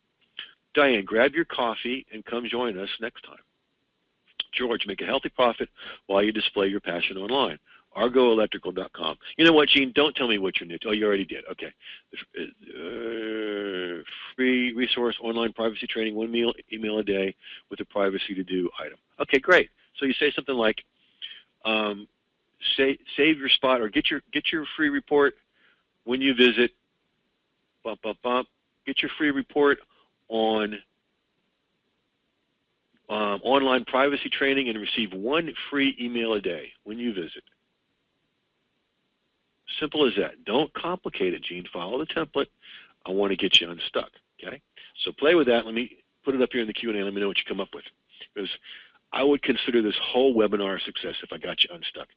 Diane, grab your coffee and come join us next time. George, make a healthy profit while you display your passion online. ArgoElectrical.com. You know what, Gene? Don't tell me what your niche. Oh, you already did. Okay. Free resource, online privacy training, one email a day with a privacy to do item. Okay, great. So you say something like, save your spot or get your free report when you visit. Bump, bump, bump. Get your free report on online privacy training and receive one free email a day when you visit. Simple as that. Don't complicate it, Gene. Follow the template. I want to get you unstuck. Okay? So play with that. Let me put it up here in the Q&A. Let me know what you come up with. Because I would consider this whole webinar a success if I got you unstuck.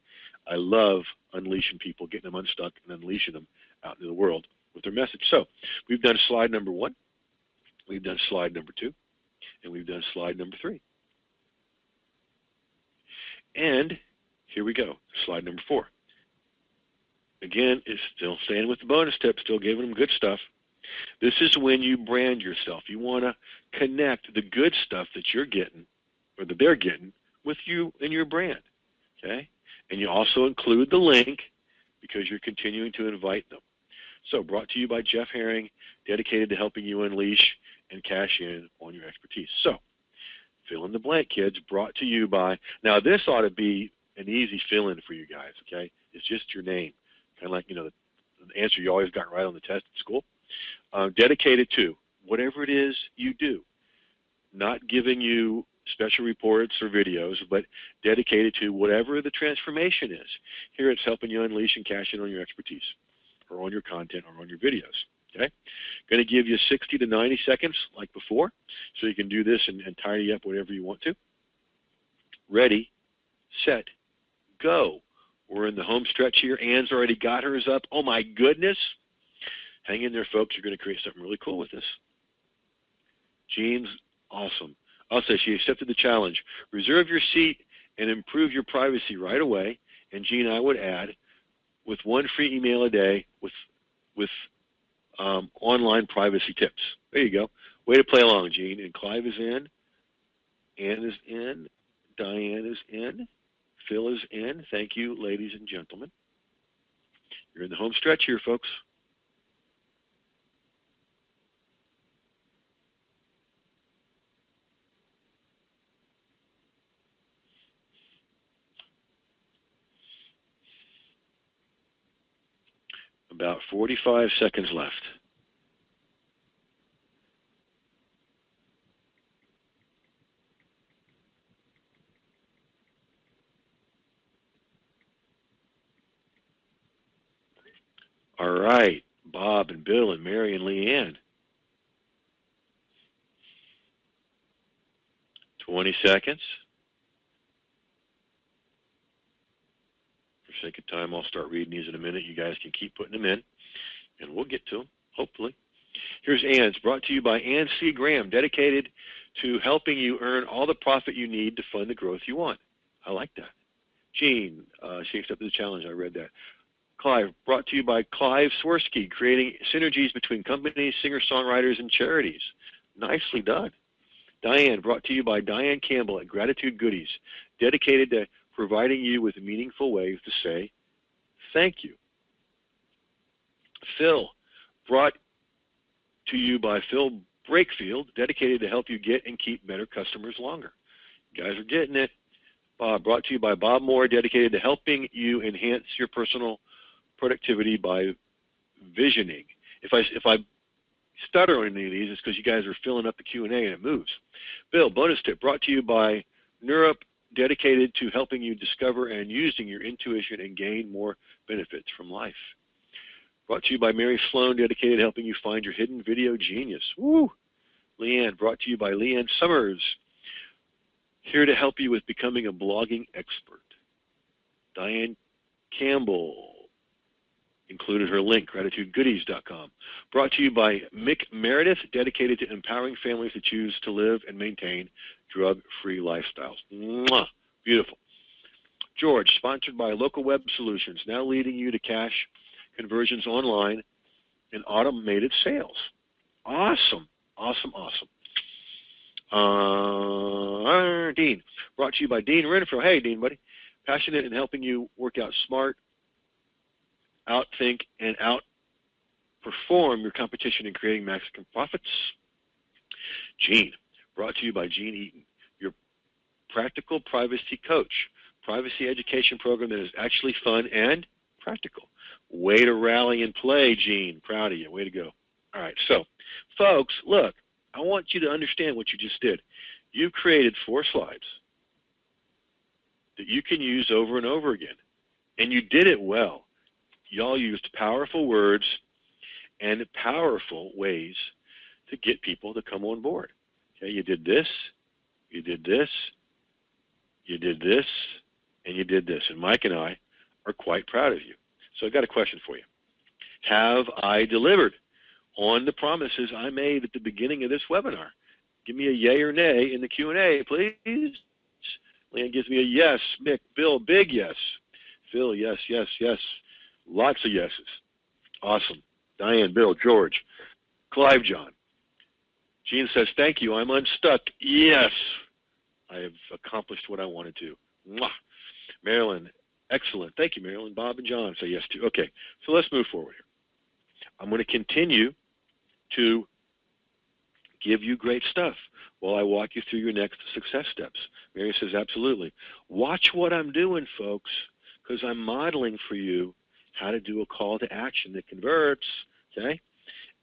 I love unleashing people, getting them unstuck and unleashing them out into the world with their message. So we've done slide number 1. We've done slide number 2. And we've done slide number 3. And here we go, slide number 4. Again, it's still staying with the bonus tip, still giving them good stuff. This is when you brand yourself. You want to connect the good stuff that you're getting, or that they're getting, with you and your brand. Okay? And you also include the link because you're continuing to invite them. So brought to you by Jeff Herring, dedicated to helping you unleash and cash in on your expertise. So fill in the blank, kids, brought to you by. Now this ought to be an easy fill-in for you guys, okay? It's just your name. Kind of like, you know, the answer you always got right on the test at school. Dedicated to whatever it is you do. Not giving you special reports or videos, but dedicated to whatever the transformation is. Here it's helping you unleash and cash in on your expertise, or on your content, or on your videos. Okay? Going to give you 60 to 90 seconds like before, so you can do this and tidy up whatever you want to. Ready, set, go. We're in the home stretch here. Anne's already got hers up. Oh my goodness. Hang in there, folks. You're going to create something really cool with this. Jean's awesome. I'll say she accepted the challenge. Reserve your seat and improve your privacy right away. And Jean, I would add, with one free email a day with online privacy tips. There you go. Way to play along, Jean. And Clive is in. Ann is in. Diane is in. Phil is in. Thank you, ladies and gentlemen. You're in the home stretch here, folks. About 45 seconds left. All right, Bob and Bill and Mary and Leanne. 20 seconds. For sake of time, I'll start reading these in a minute. You guys can keep putting them in, and we'll get to them, hopefully. Here's Ann's, brought to you by Ann C. Graham, dedicated to helping you earn all the profit you need to fund the growth you want. I like that. Jean, she accepted the challenge. I read that. Clive, brought to you by Clive Swirsky, creating synergies between companies, singer-songwriters, and charities. Nicely done. Diane, brought to you by Diane Campbell at Gratitude Goodies, dedicated to providing you with meaningful ways to say thank you. Phil, brought to you by Phil Brakefield, dedicated to help you get and keep better customers longer. You guys are getting it. Bob, brought to you by Bob Moore, dedicated to helping you enhance your personal productivity by visioning. If I stutter on any of these, it's because you guys are filling up the Q&A and it moves. Bill, bonus tip, brought to you by Neurup, dedicated to helping you discover and using your intuition and gain more benefits from life. Brought to you by Mary Sloan, dedicated to helping you find your hidden video genius. Woo! Leanne, brought to you by Leanne Summers, here to help you with becoming a blogging expert. Diane Campbell included her link, gratitudegoodies.com. Brought to you by Mick Meredith, dedicated to empowering families to choose to live and maintain drug-free lifestyles. Mwah! Beautiful. George, sponsored by Local Web Solutions, now leading you to cash conversions online and automated sales. Awesome, awesome, awesome. Dean, brought to you by Dean Renfro. Hey, Dean, buddy. Passionate in helping you work out smart, outthink, and outperform your competition in creating maximum profits. Gene, brought to you by Gene Eaton, your practical privacy coach, privacy education program that is actually fun and practical. Way to rally and play, Gene. Proud of you. Way to go. All right, so, folks, look, I want you to understand what you just did. You created 4 slides that you can use over and over again, and you did it well. Y'all used powerful words and powerful ways to get people to come on board. Okay, you did this, you did this, you did this, and you did this. And Mike and I are quite proud of you. So I've got a question for you. Have I delivered on the promises I made at the beginning of this webinar? Give me a yay or nay in the Q&A, please. Leanne gives me a yes. Mick, Bill, big yes. Phil, yes, yes, yes. Lots of yeses. Awesome. Diane, Bill, George, Clive, John. Gene says, thank you. I'm unstuck. Yes. I have accomplished what I wanted to. Mwah. Marilyn, Excellent. Thank you, Marilyn. Bob and John say yes too. Okay, so let's move forward here. I'm going to continue to give you great stuff while I walk you through your next success steps. Mary says, absolutely. Watch what I'm doing, folks, because I'm modeling for you how to do a call to action that converts, okay?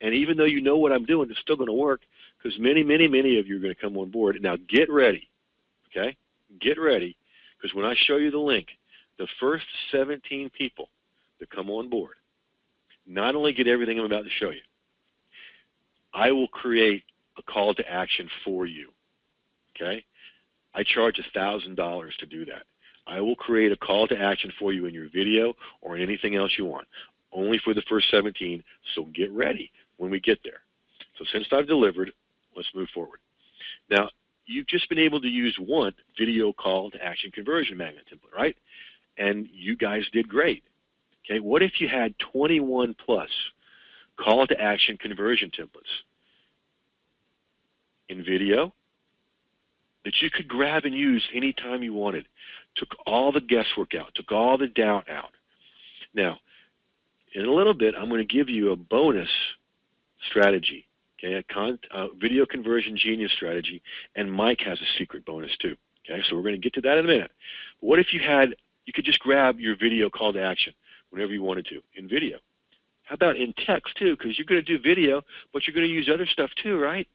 And even though you know what I'm doing, it's still going to work because many, many, many of you are going to come on board. Now get ready, okay? Get ready, because when I show you the link, the first 17 people that come on board not only get everything I'm about to show you, I will create a call to action for you, okay? I charge $1,000 to do that. I will create a call to action for you in your video or in anything else you want, only for the first 17, so get ready when we get there. So since I've delivered, let's move forward. Now, you've just been able to use one video call to action conversion magnet template, right? And you guys did great. Okay, what if you had 21 plus call to action conversion templates in video that you could grab and use anytime you wanted? Took all the guesswork out, took all the doubt out. Now, in a little bit, I'm going to give you a bonus strategy, okay, a video conversion genius strategy, and Mike has a secret bonus too. Okay, so we're going to get to that in a minute. But what if you could just grab your video call to action whenever you wanted to in video? How about in text too? Because you're going to do video, but you're going to use other stuff too, right?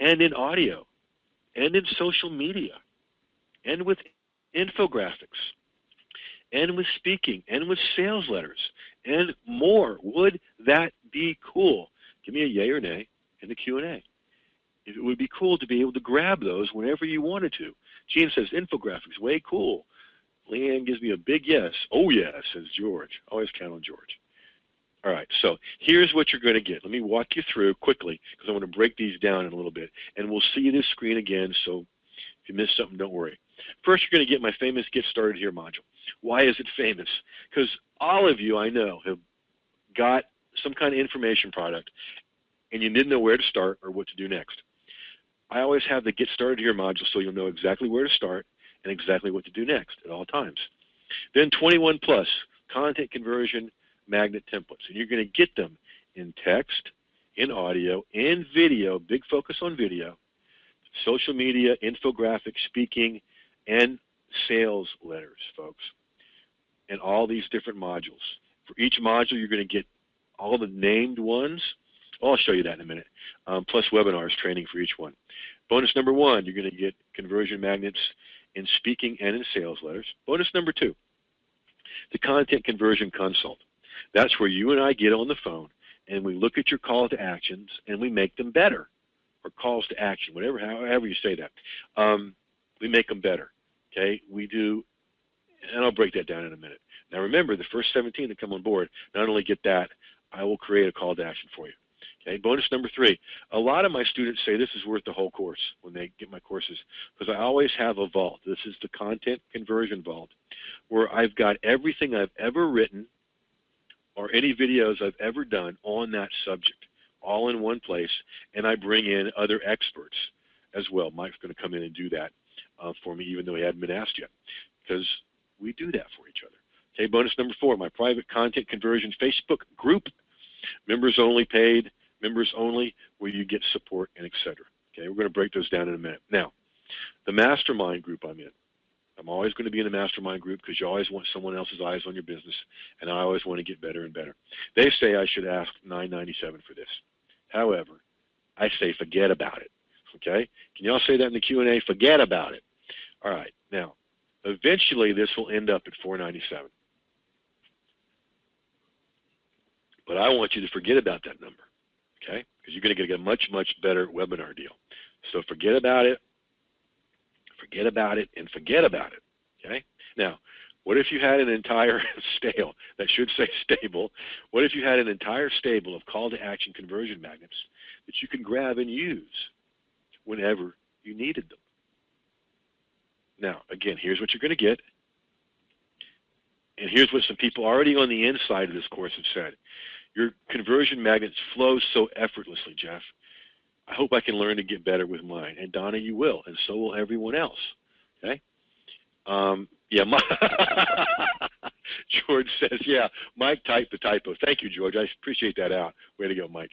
And in audio, and in social media, and with infographics, and with speaking, and with sales letters, and more. Would that be cool? Give me a yay or nay in the Q&A. It would be cool to be able to grab those whenever you wanted to. Gene says, infographics, way cool. Leanne gives me a big yes. Oh, yes, says George. Always count on George. All right, so here's what you're going to get. Let me walk you through quickly because I want to break these down in a little bit. And we'll see this screen again, so if you missed something, don't worry. First, you're going to get my famous Get Started Here module. Why is it famous? Because all of you I know have got some kind of information product, and you didn't know where to start or what to do next. I always have the Get Started Here module so you'll know exactly where to start and exactly what to do next at all times. Then 21 plus content conversion magnet templates, and you're going to get them in text, in audio, in video, big focus on video, social media, infographics, speaking, and sales letters, folks, and all these different modules. For each module, you're going to get all the named ones. I'll show you that in a minute, plus webinars training for each one. Bonus number one, you're going to get conversion magnets in speaking and in sales letters. Bonus number two, the content conversion consult. That's where you and I get on the phone and we look at your call to actions and we make them better, or calls to action, whatever, however you say that. We make them better. Okay, we do, and I'll break that down in a minute. Now remember, the first 17 that come on board not only get that, I will create a call to action for you. Okay, bonus number three, a lot of my students say this is worth the whole course when they get my courses, because I always have a vault. This is the content conversion vault, where I've got everything I've ever written or any videos I've ever done on that subject, all in one place, and I bring in other experts as well. Mike's going to come in and do that for me, even though he hadn't been asked yet, because we do that for each other. Okay, bonus number four, my private content conversion Facebook group, members only paid, members only, where you get support and etc. Okay, we're going to break those down in a minute. Now, the mastermind group I'm in. I'm always going to be in a mastermind group because you always want someone else's eyes on your business, and I always want to get better and better. They say I should ask $9.97 for this. However, I say forget about it. Okay? Can y'all say that in the Q&A? Forget about it. All right. Now, eventually this will end up at $4.97. But I want you to forget about that number. Okay? Because you're going to get a much, much better webinar deal. So forget about it. Forget about it and forget about it. Okay? Now, what if you had an entire stable, that should say stable, what if you had an entire stable of call to action conversion magnets that you can grab and use whenever you needed them? Now, again, here's what you're going to get. And here's what some people already on the inside of this course have said. Your conversion magnets flow so effortlessly, Jeff. I hope I can learn to get better with mine. And Donna, you will, and so will everyone else. Okay? Yeah, George says, yeah, Mike typed the typo. Thank you, George. I appreciate that out. Way to go, Mike.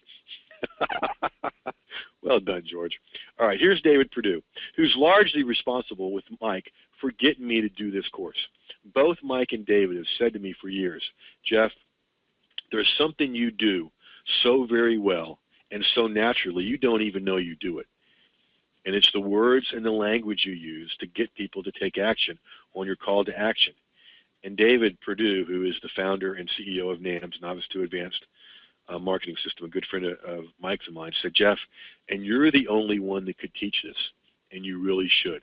Well done, George. All right, here's David Perdue, who's largely responsible with Mike for getting me to do this course. Both Mike and David have said to me for years, Jeff, there's something you do so very well and so naturally you don't even know you do it. And it's the words and the language you use to get people to take action on your call to action. And David Perdue, who is the founder and CEO of NAMS, Novice to Advanced Marketing System, a good friend of Mike's and mine, said, Jeff, and you're the only one that could teach this, and you really should.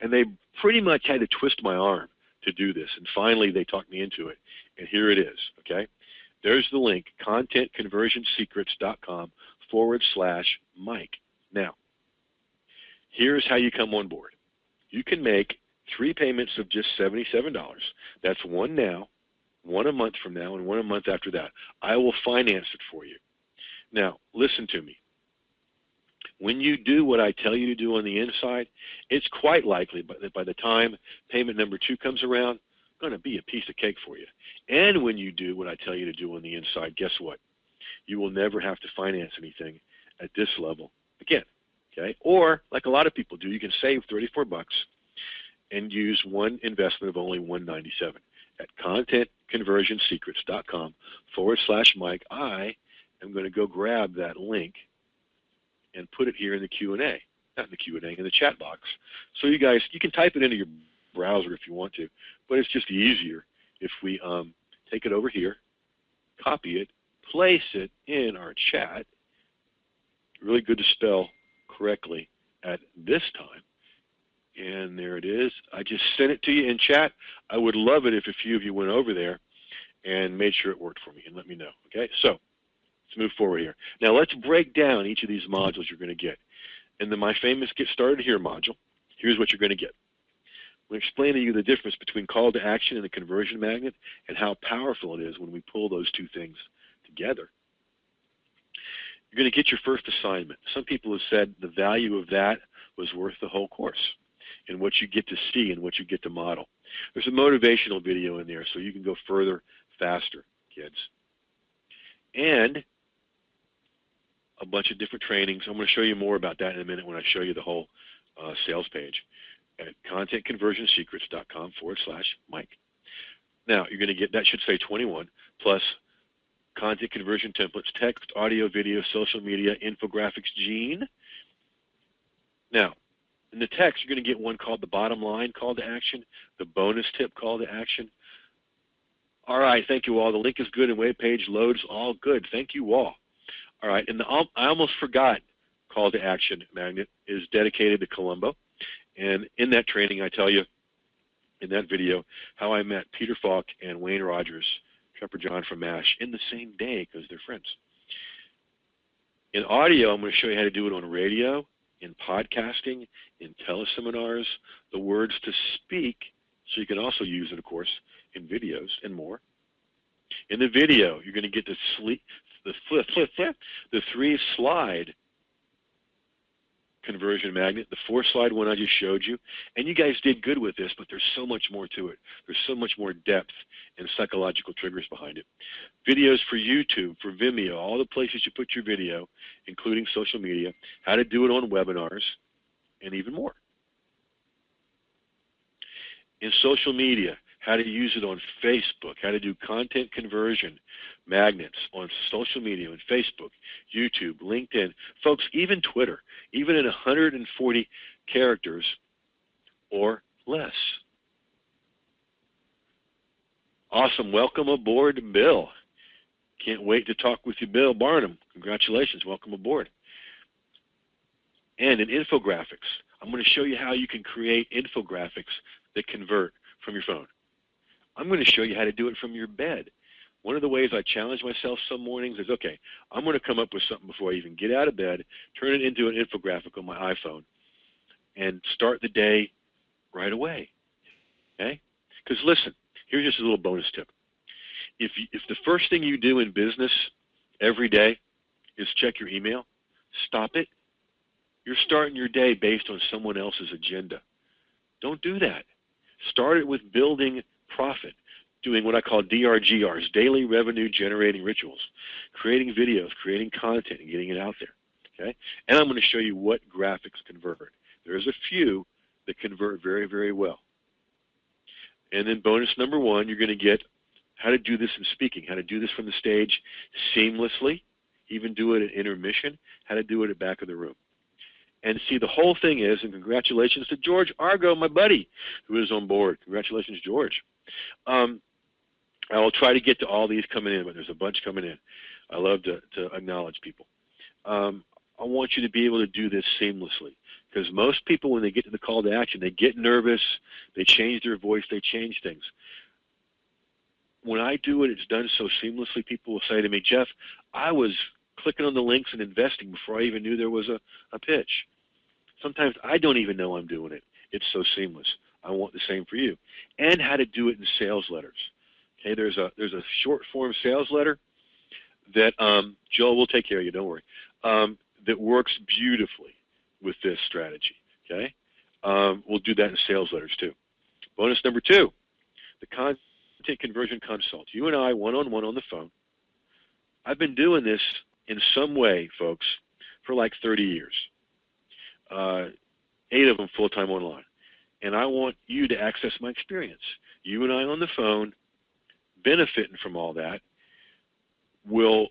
And they pretty much had to twist my arm to do this, and finally they talked me into it, and here it is, okay? There's the link, contentconversionsecrets.com/Mike. Now, here's how you come on board. You can make 3 payments of just $77. That's one now, one a month from now, and one a month after that. I will finance it for you. Now, listen to me. When you do what I tell you to do on the inside, it's quite likely that by the time payment number 2 comes around, it's going to be a piece of cake for you. And when you do what I tell you to do on the inside, guess what? You will never have to finance anything at this level again. Okay? Or, like a lot of people do, you can save $34 and use one investment of only $197 at contentconversionsecrets.com/Mike. I am going to go grab that link and put it here in the Q&A, not in the Q&A, in the chat box. So you guys, you can type it into your browser if you want to, but it's just easier if we take it over here, copy it, place it in our chat. Really good to spell correctly at this time. And there it is. I just sent it to you in chat. I would love it if a few of you went over there and made sure it worked for me and let me know. Okay, so let's move forward here. Now let's break down each of these modules you're going to get. In the My Famous Get Started Here module, here's what you're going to get. I'm going to explain to you the difference between call to action and a conversion magnet and how powerful it is when we pull those two things together. You're going to get your first assignment. Some people have said the value of that was worth the whole course and what you get to see and what you get to model. There's a motivational video in there so you can go further, faster, kids. And a bunch of different trainings. I'm going to show you more about that in a minute when I show you the whole sales page at contentconversionsecrets.com/Mike. Now, you're going to get, that should say 21, plus content conversion templates, text, audio, video, social media, infographics, Gene. Now, in the text, you're going to get one called the bottom line call to action, the bonus tip call to action. All right, thank you all. The link is good and web page loads, all good. Thank you all. All right, and I almost forgot call to action magnet is dedicated to Colombo. And in that training, I tell you in that video how I met Peter Falk and Wayne Rogers, Trapper John from MASH, in the same day because they're friends. In audio, I'm going to show you how to do it on radio, in podcasting, in teleseminars, the words to speak, so you can also use it, of course, in videos and more. In the video, you're going to get the 3-slide conversion magnet, the 4-slide one I just showed you, and you guys did good with this, but there's so much more to it. There's so much more depth and psychological triggers behind it. Videos for YouTube, for Vimeo, all the places you put your video, including social media, how to do it on webinars, and even more. In social media, how to use it on Facebook, how to do content conversion magnets on social media, on Facebook, YouTube, LinkedIn, folks, even Twitter, even in 140 characters or less. Awesome. Welcome aboard, Bill. Can't wait to talk with you, Bill Barnum. Congratulations. Welcome aboard. And in infographics, I'm going to show you how you can create infographics that convert from your phone. I'm going to show you how to do it from your bed. One of the ways I challenge myself some mornings is, okay, I'm going to come up with something before I even get out of bed, turn it into an infographic on my iPhone, and start the day right away. Okay? Because listen, here's just a little bonus tip. If the first thing you do in business every day is check your email, stop it. You're starting your day based on someone else's agenda. Don't do that. Start it with building profit, doing what I call DRGRs, daily revenue generating rituals, creating videos, creating content, and getting it out there. Okay? And I'm going to show you what graphics convert. There's a few that convert very, very well. And then bonus number 1, you're going to get how to do this in speaking, how to do this from the stage seamlessly, even do it at intermission, how to do it at back of the room. And see, the whole thing is, and congratulations to George Argo, my buddy, who is on board. Congratulations, George. I will try to get to all these coming in, but there's a bunch coming in. I love to acknowledge people. I want you to be able to do this seamlessly, because most people, when they get to the call to action, they get nervous, they change their voice, they change things. When I do it, it's done so seamlessly, people will say to me, Jeff, I was clicking on the links and investing before I even knew there was a pitch. Sometimes I don't even know I'm doing it. It's so seamless. I want the same for you. And how to do it in sales letters. Okay, there's a short form sales letter that Joel will take care of you, don't worry, that works beautifully with this strategy. Okay, we'll do that in sales letters too. Bonus number 2, the content conversion consult. You and I, one-on-one on the phone. I've been doing this in some way, folks, for like 30 years. 8 of them full-time online. And I want you to access my experience. You and I on the phone, benefiting from all that, will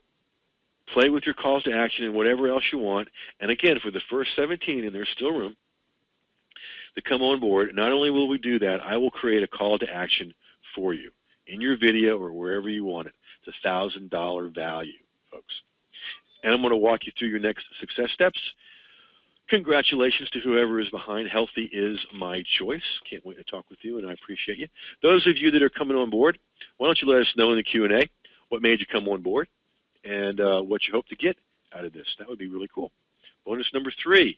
play with your calls to action and whatever else you want. And again, for the first 17, and there's still room to come on board, not only will we do that, I will create a call to action for you in your video or wherever you want it. It's a $1,000 value, folks. And I'm going to walk you through your next success steps. Congratulations to whoever is behind Healthy is My Choice. Can't wait to talk with you, and I appreciate you. Those of you that are coming on board, why don't you let us know in the Q&A what made you come on board and what you hope to get out of this. That would be really cool. Bonus number 3,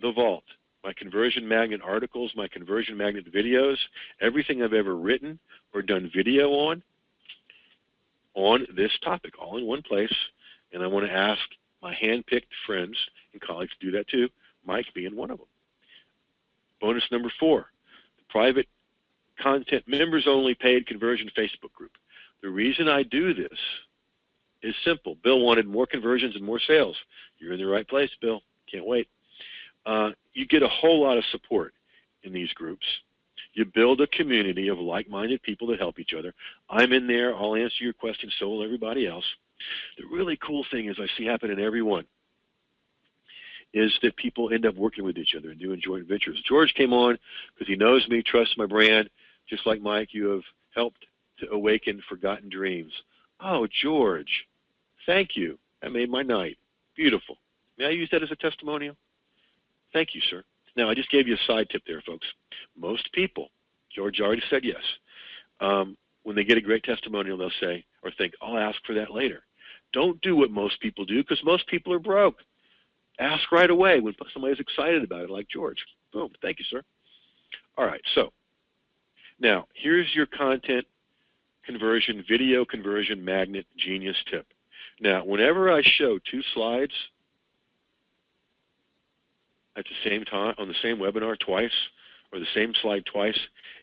the Vault. My conversion magnet articles, my conversion magnet videos, everything I've ever written or done video on this topic, all in one place. And I want to ask my hand-picked friends and colleagues to do that too, Mike being one of them. Bonus number 4, the private content members-only paid conversion Facebook group. The reason I do this is simple. Bill wanted more conversions and more sales. You're in the right place, Bill. Can't wait. You get a whole lot of support in these groups. You build a community of like-minded people that help each other. I'm in there. I'll answer your questions, so will everybody else. The really cool thing is I see happen in every one is that people end up working with each other and doing joint ventures. George came on because he knows me, trusts my brand. Just like Mike, you have helped to awaken forgotten dreams. Oh, George, thank you. That made my night. Beautiful. May I use that as a testimonial? Thank you, sir. Now, I just gave you a side tip there, folks. Most people, George already said yes, when they get a great testimonial, they'll say or think, I'll ask for that later. Don't do what most people do, because most people are broke. Ask right away when somebody's excited about it, like George. Boom. Thank you, sir. All right. So now here's your content conversion, video conversion magnet genius tip. Now, whenever I show 2 slides at the same time on the same webinar twice, or the same slide twice,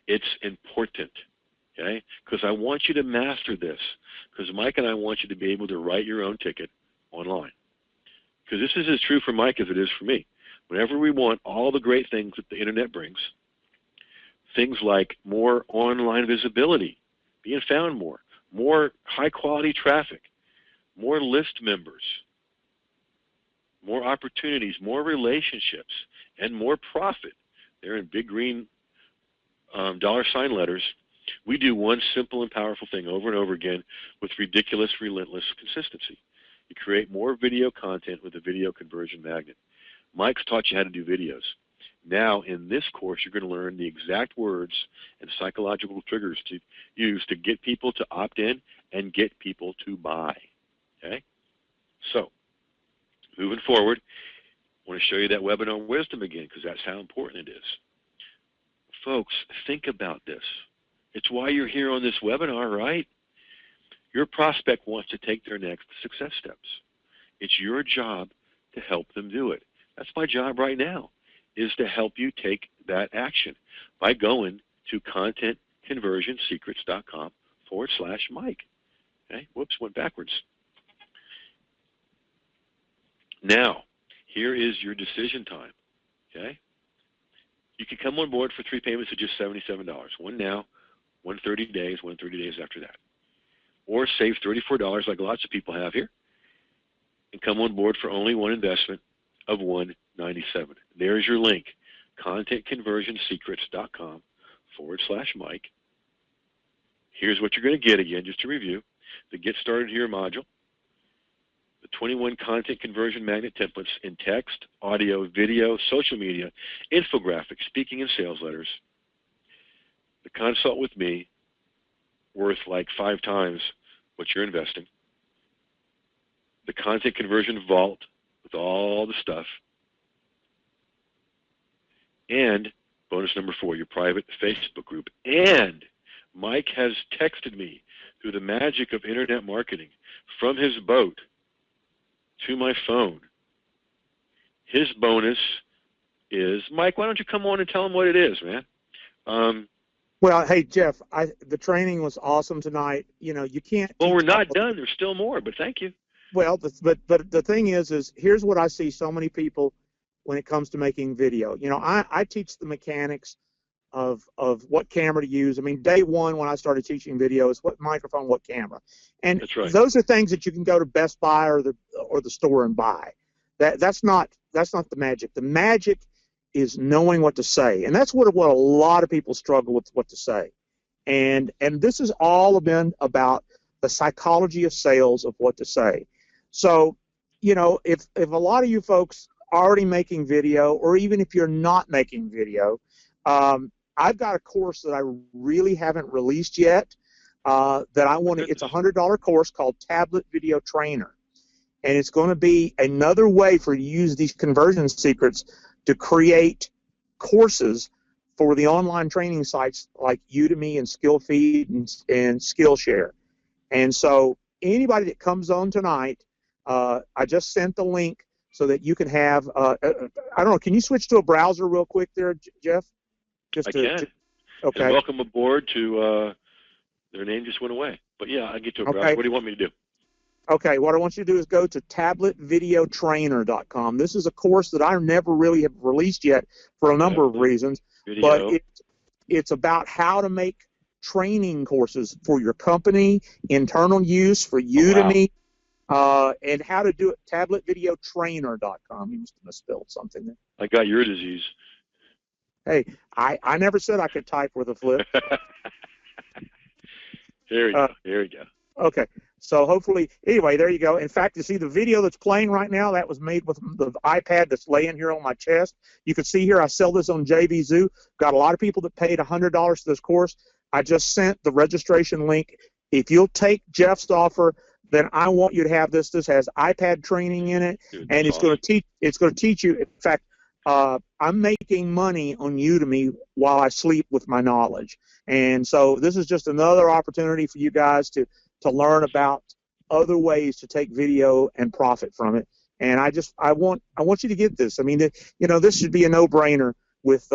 it's important. Okay? Because I want you to master this. Because Mike and I want you to be able to write your own ticket online. Because this is as true for Mike as it is for me. Whenever we want all the great things that the internet brings, things like more online visibility, being found more high quality traffic, more list members, more opportunities, more relationships, and more profit. They're in big green $ letters. We do one simple and powerful thing over and over again with ridiculous, relentless consistency. You create more video content with a video conversion magnet. Mike's taught you how to do videos. Now, in this course, you're going to learn the exact words and psychological triggers to use to get people to opt in and get people to buy. Okay? So, moving forward, I want to show you that webinar wisdom again, because that's how important it is. Folks, think about this. It's why you're here on this webinar, right? Your prospect wants to take their next success steps. It's your job to help them do it. That's my job right now, is to help you take that action by going to contentconversionsecrets.com/Mike. Okay, whoops, went backwards. Now, here is your decision time. Okay, you can come on board for 3 payments of just $77. One now, one 30 days, one 30 days after that. Or save $34 like lots of people have here and come on board for only one investment of $197. There's your link, contentconversionsecrets.com/Mike. Here's what you're going to get again, just to review. The Get Started Here module, the 21 content conversion magnet templates in text, audio, video, social media, infographics, speaking and sales letters, the consult with me, worth like 5 times what you're investing, the content conversion vault with all the stuff, and bonus number 4, your private Facebook group. And Mike has texted me through the magic of internet marketing from his boat to my phone. His bonus is, Mike, why don't you come on and tell him what it is, man? Well, hey, Jeff, the training was awesome tonight. You know, you can't. Well, we're not done. There's still more, but thank you. Well, but the thing is here's what I see so many people when it comes to making video. You know, I teach the mechanics of what camera to use. I mean, day one when I started teaching video is what microphone, what camera, and that's right. Those are things that you can go to Best Buy or the store and buy. That's not the magic. The magic is knowing what to say, and that's what a lot of people struggle with, what to say. And this has all been about the psychology of sales of what to say. So, you know, if a lot of you folks are already making video, or even if you're not making video, I've got a course that I really haven't released yet that I want to. It's a $100 course called Tablet Video Trainer, and it's going to be another way for you to use these conversion secrets to create courses for the online training sites like Udemy and SkillFeed and Skillshare. And so anybody that comes on tonight, I just sent the link so that you can have, I don't know, can you switch to a browser real quick there, Jeff? I can. Okay. And welcome aboard to, their name just went away. But yeah, I get to a browser. What do you want me to do? Okay, what I want you to do is go to tabletvideotrainer.com. This is a course that I never really have released yet for a number of reasons, but it's about how to make training courses for your company, internal use, for Udemy, and how to do it. Tabletvideotrainer.com. You must have misspelled something there. I got your disease. Hey, I never said I could type with a flip. There we go. There we go. Okay, so hopefully, anyway, there you go. In fact, you see the video that's playing right now, that was made with the iPad that's laying here on my chest. You can see here I sell this on JVZoo. Got a lot of people that paid $100 for this course. I just sent the registration link. If you'll take Jeff's offer, then I want you to have this. This has iPad training in it, and it's going to teach. It's going to teach you. In fact, I'm making money on Udemy while I sleep with my knowledge, and so this is just another opportunity for you guys to learn about other ways to take video and profit from it. And I want you to get this. I mean, this should be a no-brainer with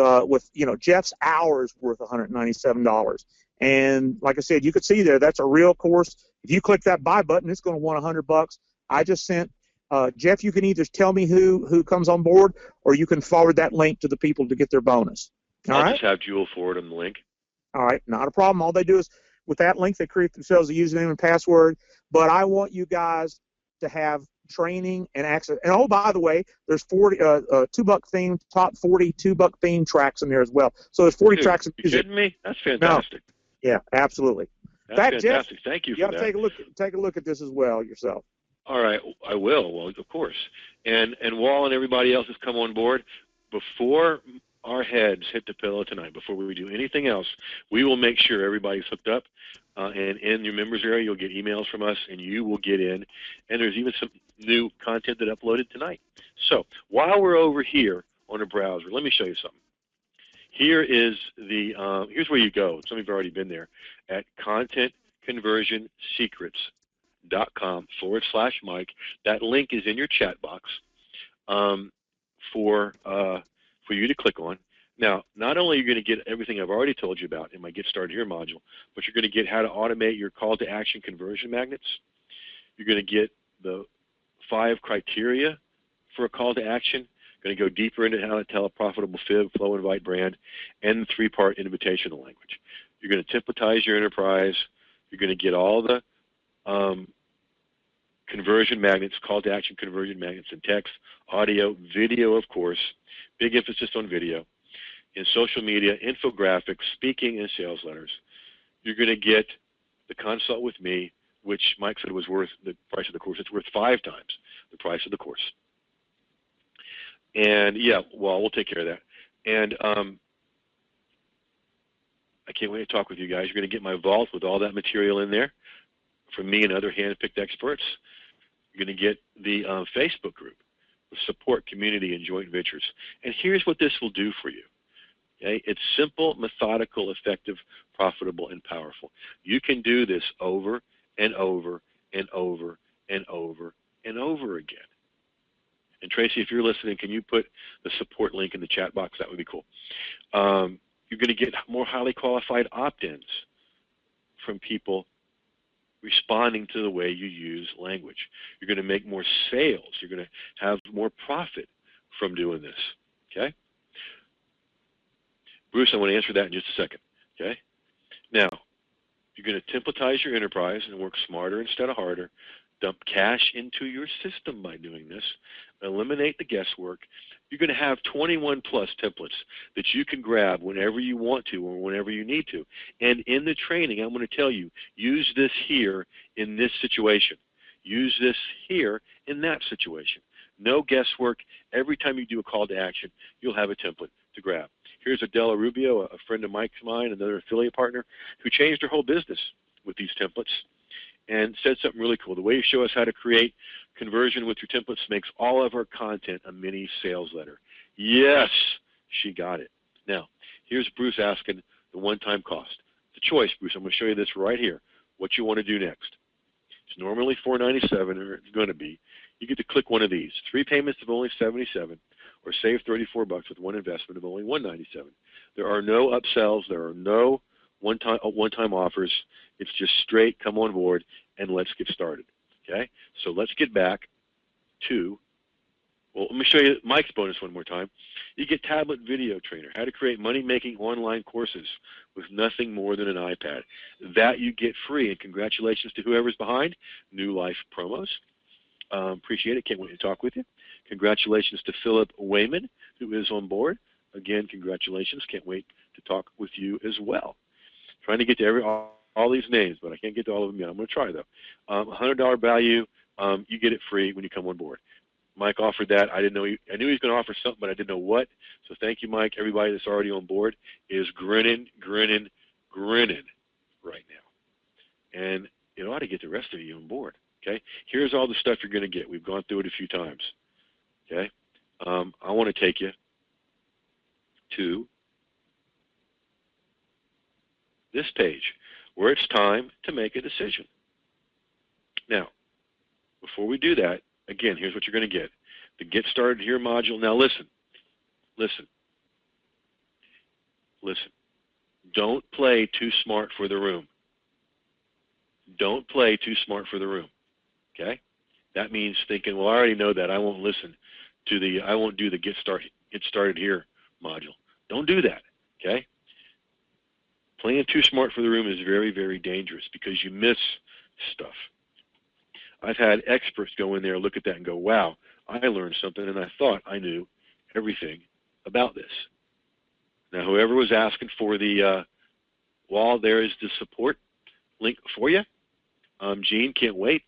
Jeff's hours worth $197. And like I said, you could see there, that's a real course. If you click that buy button, it's going to want $100. I just sent Jeff. You can either tell me who comes on board, or you can forward that link to the people to get their bonus. I'll just have Jewel forward them the link. All right, not a problem. All they do is, with that link, they create themselves a username and password. But I want you guys to have training and access. And oh, by the way, there's 40 $2 theme, top 40 $2 theme tracks in there as well. So there's 40 tracks of music. You kidding me? That's fantastic. No. Yeah, absolutely. That's fantastic. Jeff, thank you for that. You got to take a look at this as well yourself. All right, I will. Well, of course. And Wall and everybody else has come on board. Before our heads hit the pillow tonight, before we do anything else, we will make sure everybody's hooked up. And in your members area, you'll get emails from us, and you will get in. And there's even some new content that uploaded tonight. So while we're over here on a browser, let me show you something. Here is here's where you go. Some of you have already been there at contentconversionsecrets.com/Mike. That link is in your chat box for you to click on. Now, not only are you going to get everything I've already told you about in my Get Started Here module, but you're going to get how to automate your call to action conversion magnets. You're going to get the 5 criteria for a call to action. Going to go deeper into how to tell a profitable fib, flow, invite brand, and the 3-part invitational language. You're going to templatize your enterprise. You're going to get all the conversion magnets, call to action conversion magnets in text, audio, video, of course, big emphasis on video, in social media, infographics, speaking, and sales letters. You're going to get the consult with me, which Mike said was worth the price of the course. It's worth 5 times the price of the course. And yeah, well, we'll take care of that. And I can't wait to talk with you guys. You're going to get my vault with all that material in there from me and other hand-picked experts. You're going to get the Facebook group, the support, community, and joint ventures. And here's what this will do for you. Okay? It's simple, methodical, effective, profitable, and powerful. You can do this over and over and over and over and over again. And Tracy, if you're listening, can you put the support link in the chat box? That would be cool. You're going to get more highly qualified opt-ins from people responding to the way you use language. You're going to make more sales. You're going to have more profit from doing this. Okay? Bruce, I want to answer that in just a second. Okay? Now, you're going to templatize your enterprise and work smarter instead of harder. Dump cash into your system by doing this. Eliminate the guesswork. You're going to have 21 plus templates that you can grab whenever you want to or whenever you need to. And in the training, I'm going to tell you, use this here in this situation. Use this here in that situation. No guesswork. Every time you do a call to action, you'll have a template to grab. Here's Adela Rubio, a friend of Mike's mine, another affiliate partner, who changed her whole business with these templates and said something really cool. The way you show us how to create conversion with your templates makes all of our content a mini sales letter. Yes, she got it. Now, here's Bruce asking the one-time cost. The choice, Bruce, I'm going to show you this right here, what you want to do next. It's normally $497, or it's going to be. You get to click one of these. 3 payments of only $77, or save $34 with one investment of only $197. There are no upsells. There are no one-time offers. It's just straight come on board and let's get started. Okay? So let's get back to, well, let me show you Mike's bonus one more time. You get Tablet Video Trainer, how to create money-making online courses with nothing more than an iPad. That you get free, and congratulations to whoever's behind New Life Promos. Appreciate it. Can't wait to talk with you. Congratulations to Philip Wayman, who is on board. Again, congratulations. Can't wait to talk with you as well. Trying to get to all these names, but I can't get to all of them yet. I'm going to try, though. $100 value, you get it free when you come on board. Mike offered that. I didn't know. I knew he was going to offer something, but I didn't know what. So thank you, Mike. Everybody that's already on board is grinning right now. And it ought to get the rest of you on board. Okay? Here's all the stuff you're going to get. We've gone through it a few times. Okay? I want to take you to this page where it's time to make a decision. Now, before we do that, again, here's what you're going to get. The Get Started Here module. Now listen. Don't play too smart for the room. Don't play too smart for the room. Okay? That means thinking, well, I already know that. I won't listen to I won't do the Get Started Here module. Don't do that. Okay? Playing too smart for the room is very, very dangerous because you miss stuff. I've had experts go in there, look at that, and go, wow, I learned something, and I thought I knew everything about this. Now, whoever was asking for the wall, there is the support link for you. Gene, can't wait.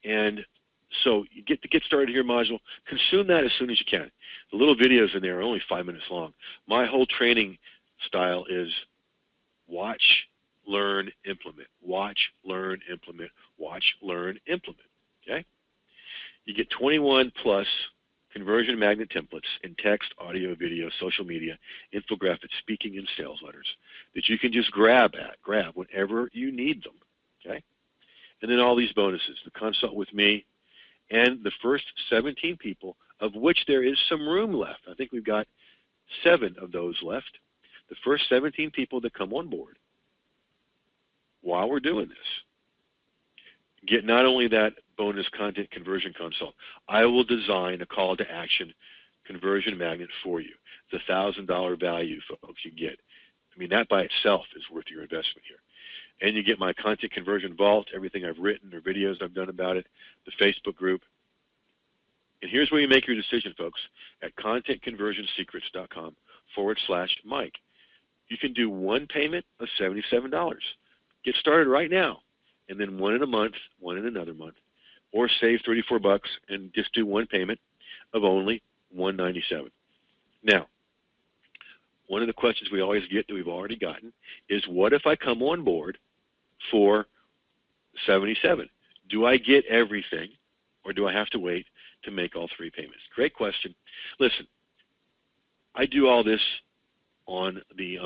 And so you get the Get Started Here module. Consume that as soon as you can. The little videos in there are only 5 minutes long. My whole training style is watch, learn, implement. Watch, learn, implement. Watch, learn, implement. Okay? You get 21 plus conversion magnet templates in text, audio, video, social media, infographics, speaking, and sales letters that you can just grab whenever you need them. Okay? And then all these bonuses, the consult with me, and the first 17 people, of which there is some room left. I think we've got 7 of those left. The first 17 people that come on board while we're doing this get not only that bonus content conversion consult, I will design a call to action conversion magnet for you. It's $1,000 value, folks, you get. I mean, that by itself is worth your investment here. And you get my content conversion vault, everything I've written or videos I've done about it, the Facebook group. And here's where you make your decision, folks, at contentconversionsecrets.com/Mike. You can do one payment of $77. Get started right now, and then one in a month, one in another month, or save $34 and just do one payment of only $197. Now, one of the questions we always get that we've already gotten is, what if I come on board for $77? Do I get everything, or do I have to wait to make all 3 payments? Great question. Listen, I do all this on the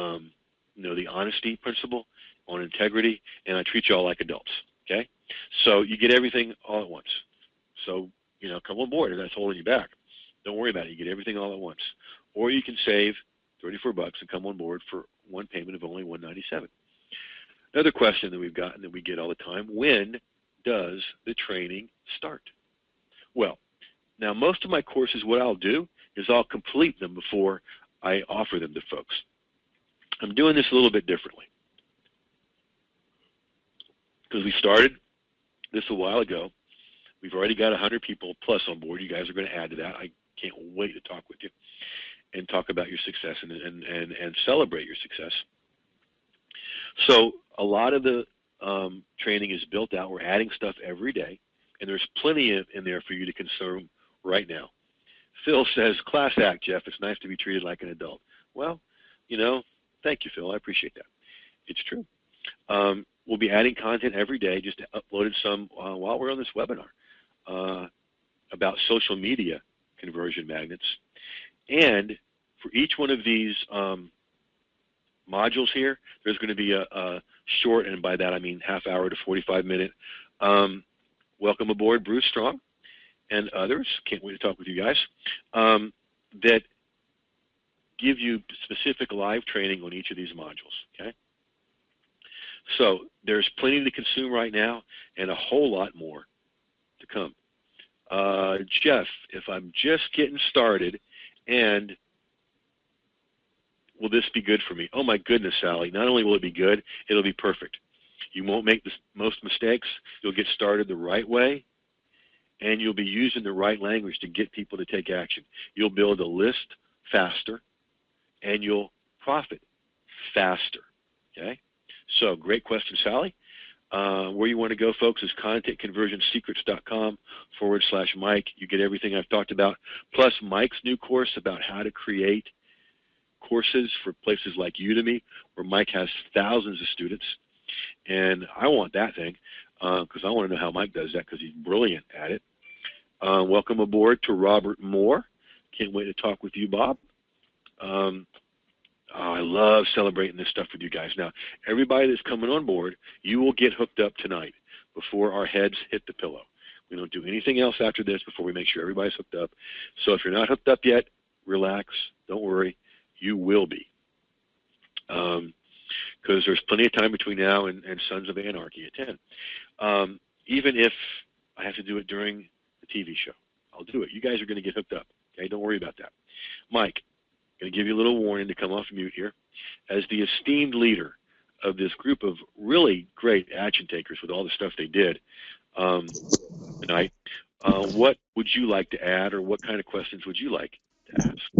the honesty principle, on integrity, and I treat you all like adults. Okay, so you get everything all at once. So come on board if that's holding you back. Don't worry about it. You get everything all at once, or you can save $34 and come on board for one payment of only $197. Another question that we've gotten that we get all the time: when does the training start? Well, now most of my courses, what I'll do is I'll complete them before I offer them to folks. I'm doing this a little bit differently because we started this a while ago. We've already got 100 people plus on board. You guys are going to add to that. I can't wait to talk with you and talk about your success and celebrate your success. So a lot of the training is built out. We're adding stuff every day, and there's plenty in there for you to consume right now. Phil says, class act, Jeff. It's nice to be treated like an adult. Well, thank you, Phil. I appreciate that. It's true. We'll be adding content every day, just uploaded some while we're on this webinar about social media conversion magnets. And for each one of these modules here, there's going to be a short, and by that I mean half-hour to 45-minute welcome aboard, Bruce Strong, and others. Can't wait to talk with you guys. That give you specific live training on each of these modules. Okay. So there's plenty to consume right now, and a whole lot more to come. Jeff, if I'm just getting started, and will this be good for me? Oh my goodness, Sally. Not only will it be good, it'll be perfect. You won't make the most mistakes. You'll get started the right way, and you'll be using the right language to get people to take action. You'll build a list faster, and you'll profit faster. Okay? So great question, Sally. Where you want to go, folks, is contentconversionsecrets.com/Mike. You get everything I've talked about, plus Mike's new course about how to create courses for places like Udemy, where Mike has thousands of students. And I want that thing because I want to know how Mike does that, because he's brilliant at it. Welcome aboard to Robert Moore. Can't wait to talk with you, Bob. I love celebrating this stuff with you guys. Now, everybody that's coming on board, you will get hooked up tonight before our heads hit the pillow. We don't do anything else after this before we make sure everybody's hooked up. So if you're not hooked up yet, relax. Don't worry. You will be. Because there's plenty of time between now and Sons of Anarchy at 10. Even if I have to do it during the TV show, I'll do it. You guys are going to get hooked up. Okay, don't worry about that. Mike, I'm going to give you a little warning to come off mute here. As the esteemed leader of this group of really great action takers with all the stuff they did tonight, what would you like to add, or what kind of questions would you like to ask?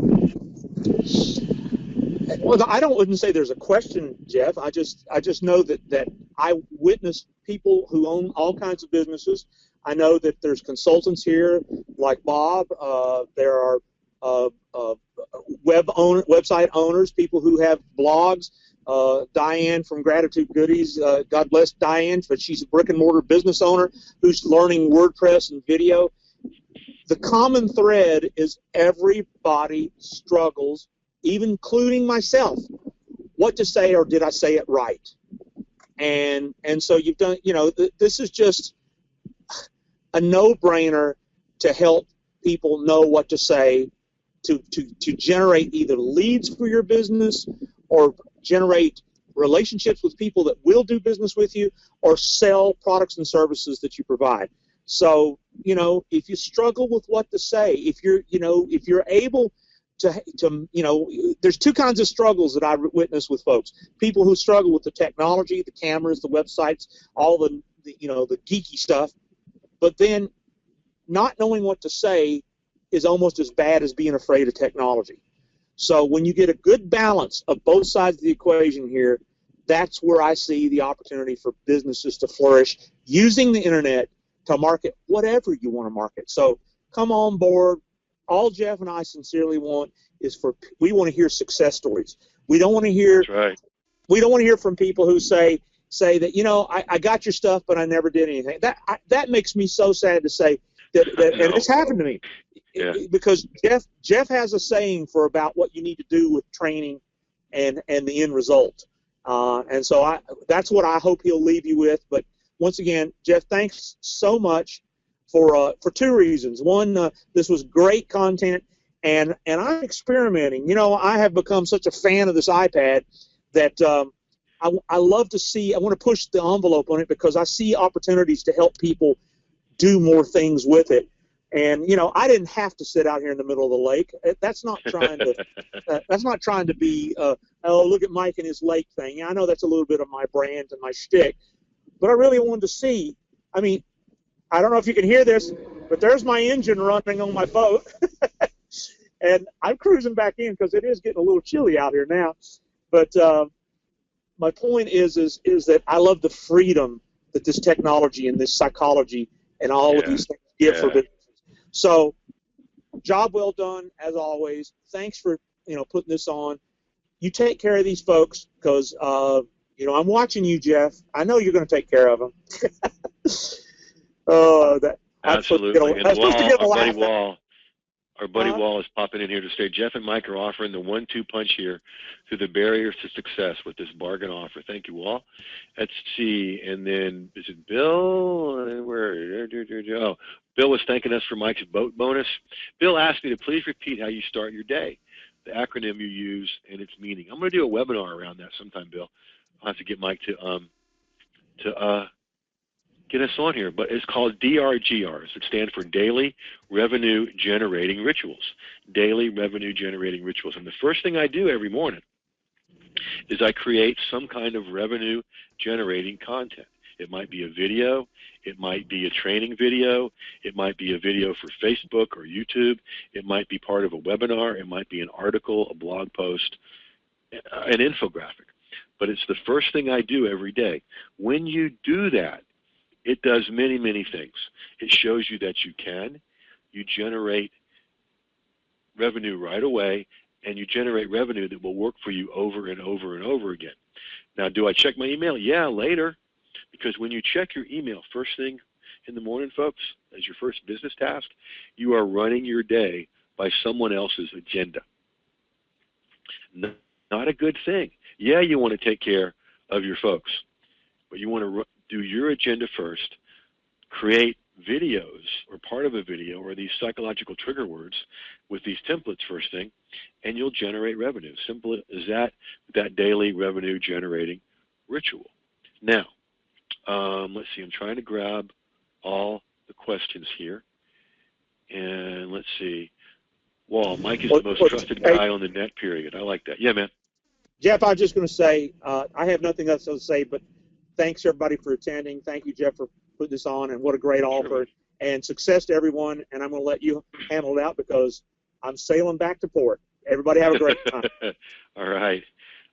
Well, wouldn't say there's a question, Jeff. I just know that I witness people who own all kinds of businesses. I know that there's consultants here like Bob. There are website owners, people who have blogs. Diane from Gratitude Goodies, God bless Diane, but she's a brick and mortar business owner who's learning WordPress and video. The common thread is everybody struggles, even including myself, what to say, or did I say it right? And so you've done, this is just a no-brainer to help people know what to say to generate either leads for your business or generate relationships with people that will do business with you or sell products and services that you provide. So, if you struggle with what to say, if you're able to, there's two kinds of struggles that I witness with folks. People who struggle with the technology, the cameras, the websites, all the geeky stuff, but then not knowing what to say is almost as bad as being afraid of technology. So when you get a good balance of both sides of the equation here, that's where I see the opportunity for businesses to flourish using the internet to market whatever you want to market. So come on board. All Jeff and I sincerely want is we want to hear success stories. We don't want to hear. That's right. We don't want to hear from people who say that I got your stuff but I never did anything. That makes me so sad to say that and it's happened to me. Yeah. Because Jeff has a saying for about what you need to do with training and the end result. And so that's what I hope he'll leave you with. But once again, Jeff, thanks so much for two reasons. One, this was great content, and I'm experimenting. I have become such a fan of this iPad that I love to see. I want to push the envelope on it because I see opportunities to help people do more things with it. And I didn't have to sit out here in the middle of the lake. That's not trying to. That's not trying to be. Oh, look at Mike and his lake thing. Yeah, I know that's a little bit of my brand and my shtick, but I really wanted to see. I mean, I don't know if you can hear this, but there's my engine running on my boat, and I'm cruising back in because it is getting a little chilly out here now. But my point is that I love the freedom that this technology and this psychology and all of these things give for business. So, job well done, as always. Thanks for, putting this on. You take care of these folks because, I'm watching you, Jeff. I know you're going to take care of them. Absolutely. Our buddy Wall is popping in here to say, Jeff and Mike are offering the 1-2 punch here through the barriers to success with this bargain offer. Thank you, Wall. Let's see. And then, is it Bill? Oh, Bill was thanking us for Mike's boat bonus. Bill asked me to please repeat how you start your day, the acronym you use, and its meaning. I'm going to do a webinar around that sometime, Bill. I'll have to get Mike to get us on here, but it's called DRGRs. It stands for Daily Revenue Generating Rituals. Daily Revenue Generating Rituals. And the first thing I do every morning is I create some kind of revenue generating content. It might be a video, it might be a training video, it might be a video for Facebook or YouTube, it might be part of a webinar, it might be an article, a blog post, an infographic. But it's the first thing I do every day. When you do that, it does many, many things. It shows you that you generate revenue right away, and you generate revenue that will work for you over and over and over again. Now, do I check my email? Yeah, later. Because when you check your email first thing in the morning, folks, as your first business task, you are running your day by someone else's agenda. Not a good thing. Yeah, you want to take care of your folks, but you want to do your agenda first, create videos or part of a video or these psychological trigger words with these templates first thing, and you'll generate revenue. Simple as that daily revenue generating ritual. Now, let's see, I'm trying to grab all the questions here. And let's see. Wall, Mike is the most trusted guy on the net, period. I like that. Yeah, man. Jeff, I was just going to say, I have nothing else to say, but thanks, everybody, for attending. Thank you, Jeff, for putting this on, and what a great offer. And success to everyone, and I'm going to let you handle it out because I'm sailing back to port. Everybody have a great time. All right.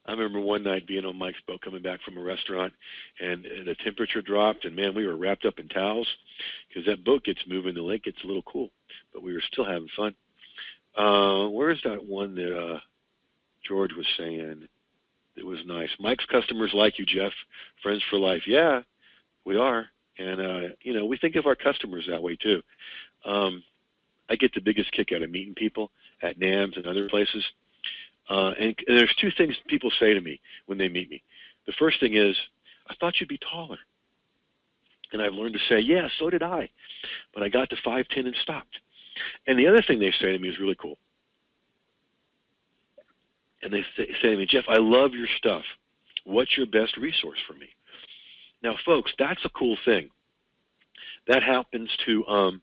I remember one night being on Mike's boat coming back from a restaurant, and the temperature dropped, and, man, we were wrapped up in towels because that boat gets moving, the lake gets a little cool, but we were still having fun. Where's that one that George was saying? It was nice. Mike's customers like you, Jeff. Friends for life. Yeah, we are. And, we think of our customers that way, too. I get the biggest kick out of meeting people at NAMS and other places. And there's two things people say to me when they meet me. The first thing is, I thought you'd be taller. And I've learned to say, yeah, so did I. But I got to 5'10" and stopped. And the other thing they say to me is really cool. and they say to me, Jeff, I love your stuff. What's your best resource for me? Now, folks, that's a cool thing. That happens to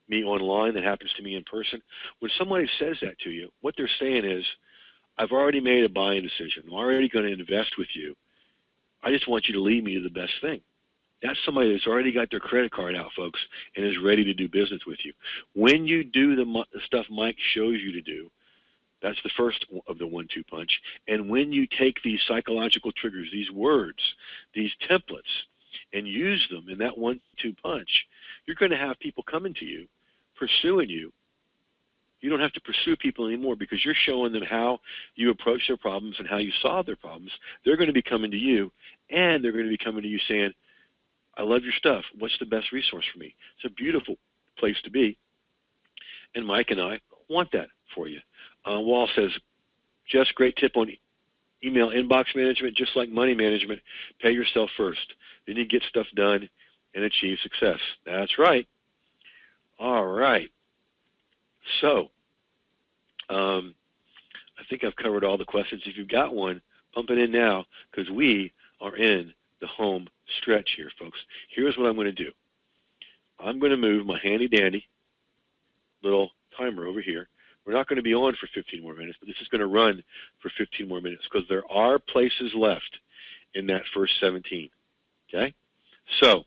me online. That happens to me in person. When somebody says that to you, what they're saying is, I've already made a buying decision. I'm already going to invest with you. I just want you to lead me to the best thing. That's somebody that's already got their credit card out, folks, and is ready to do business with you. When you do the stuff Mike shows you to do, that's the first of the 1-2 punch. And when you take these psychological triggers, these words, these templates, and use them in that 1-2 punch, you're going to have people coming to you, pursuing you. You don't have to pursue people anymore because you're showing them how you approach their problems and how you solve their problems. They're going to be coming to you, and they're going to be coming to you saying, I love your stuff. What's the best resource for me? It's a beautiful place to be. And Mike and I want that for you. Wall says, just great tip on email inbox management, just like money management. Pay yourself first. Then you get stuff done and achieve success. That's right. All right. So, I think I've covered all the questions. If you've got one, pump it in now because we are in the home stretch here, folks. Here's what I'm going to do. I'm going to move my handy-dandy little timer over here. We're not going to be on for 15 more minutes, but this is going to run for 15 more minutes because there are places left in that first 17. Okay? So,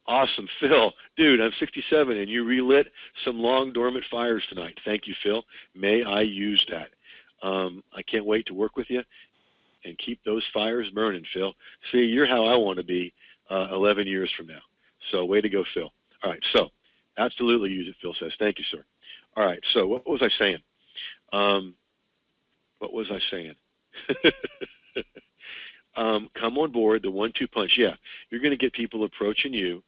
awesome. Phil, dude, I'm 67 and you relit some long dormant fires tonight. Thank you, Phil. May I use that. I can't wait to work with you and keep those fires burning, Phil. See, you're how I want to be 11 years from now. So way to go, Phil. All right, so absolutely use it, Phil says. Thank you, sir. All right, so what was I saying? What was I saying? Come on board, the 1-2 punch. Yeah, you're going to get people approaching you,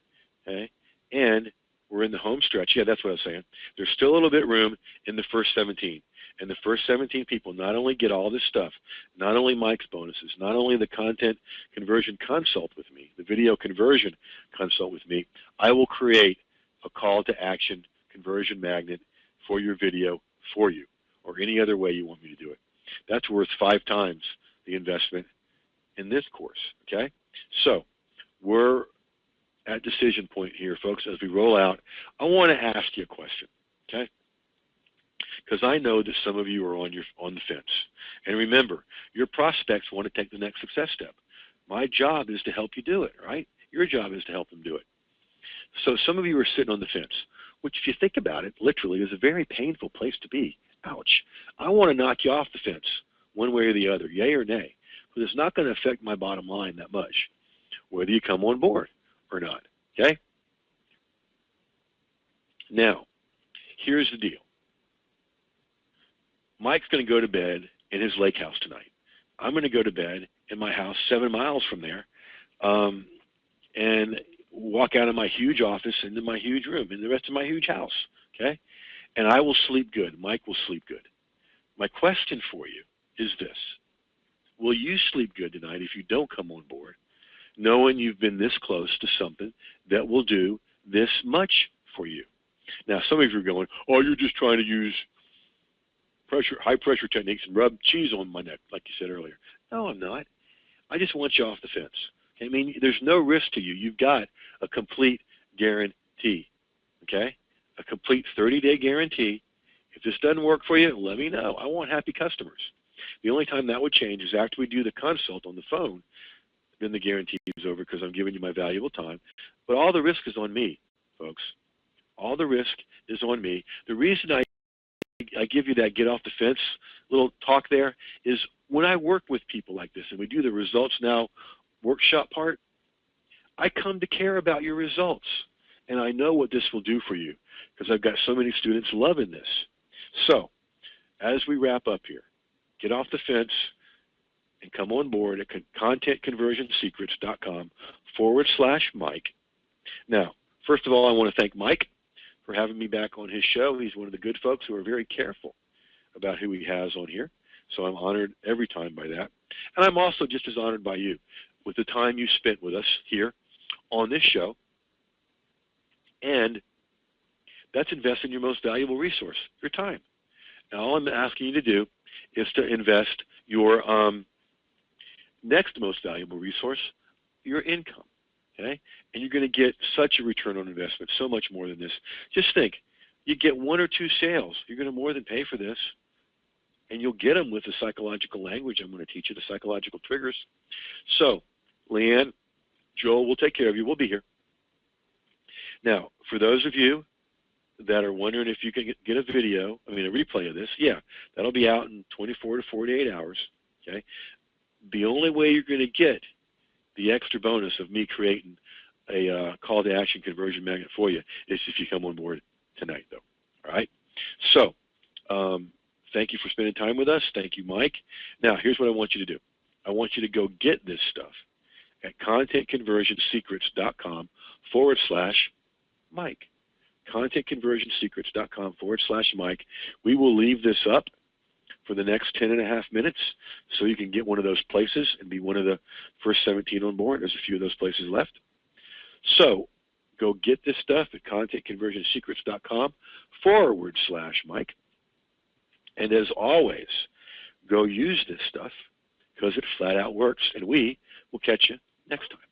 okay? And we're in the home stretch. Yeah, that's what I was saying. There's still a little bit of room in the first 17. And the first 17 people not only get all this stuff, not only Mike's bonuses, not only the content conversion consult with me, the video conversion consult with me, I will create a call to action conversion magnet for your video for you, or any other way you want me to do it. That's worth 5 times the investment in this course, okay? So we're at decision point here, folks. As we roll out, I want to ask you a question, okay? Because I know that some of you are on the fence. And remember, your prospects want to take the next success step. My job is to help you do it, right? Your job is to help them do it. So some of you are sitting on the fence, which if you think about it, literally is a very painful place to be. Ouch. I want to knock you off the fence one way or the other, yay or nay, because it's not going to affect my bottom line that much, whether you come on board or not, okay? Now, here's the deal. Mike's going to go to bed in his lake house tonight. I'm going to go to bed in my house 7 miles from there and walk out of my huge office into my huge room in the rest of my huge house, okay? And I will sleep good. Mike will sleep good. My question for you is this. Will you sleep good tonight if you don't come on board, knowing you've been this close to something that will do this much for you? Now, some of you are going, oh, you're just trying to use high pressure techniques and rub cheese on my neck, like you said earlier. No, I'm not. I just want you off the fence. Okay? I mean, there's no risk to you. You've got a complete guarantee, okay? A complete 30-day guarantee. If this doesn't work for you, let me know. I want happy customers. The only time that would change is after we do the consult on the phone, then the guarantee is over because I'm giving you my valuable time. But all the risk is on me, folks. All the risk is on me. The reason I give you that get off the fence little talk there is when I work with people like this and we do the results now workshop part, I come to care about your results. And I know what this will do for you because I've got so many students loving this. So as we wrap up here, get off the fence and come on board at contentconversionsecrets.com/Mike. Now, first of all, I want to thank Mike for having me back on his show. He's one of the good folks who are very careful about who he has on here. So I'm honored every time by that. And I'm also just as honored by you with the time you spent with us here on this show. And that's investing your most valuable resource, your time. Now, all I'm asking you to do is to invest your next most valuable resource, your income. Okay? And you're going to get such a return on investment, so much more than this. Just think, you get 1 or 2 sales. You're going to more than pay for this. And you'll get them with the psychological language I'm going to teach you, the psychological triggers. So, Leanne, Joel will take care of you. We'll be here. Now, for those of you that are wondering if you can get a video, a replay of this, yeah, that'll be out in 24 to 48 hours. Okay? The only way you're going to get the extra bonus of me creating a call to action conversion magnet for you is if you come on board tonight, though. All right? So, thank you for spending time with us. Thank you, Mike. Now, here's what I want you to do. I want you to go get this stuff at contentconversionsecrets.com/Mike. contentconversionsecrets.com/Mike. We will leave this up for the next 10.5 minutes so you can get one of those places and be one of the first 17 on board. There's a few of those places left. So go get this stuff at contentconversionsecrets.com/Mike. And as always, go use this stuff because it flat out works, and we will catch you next time.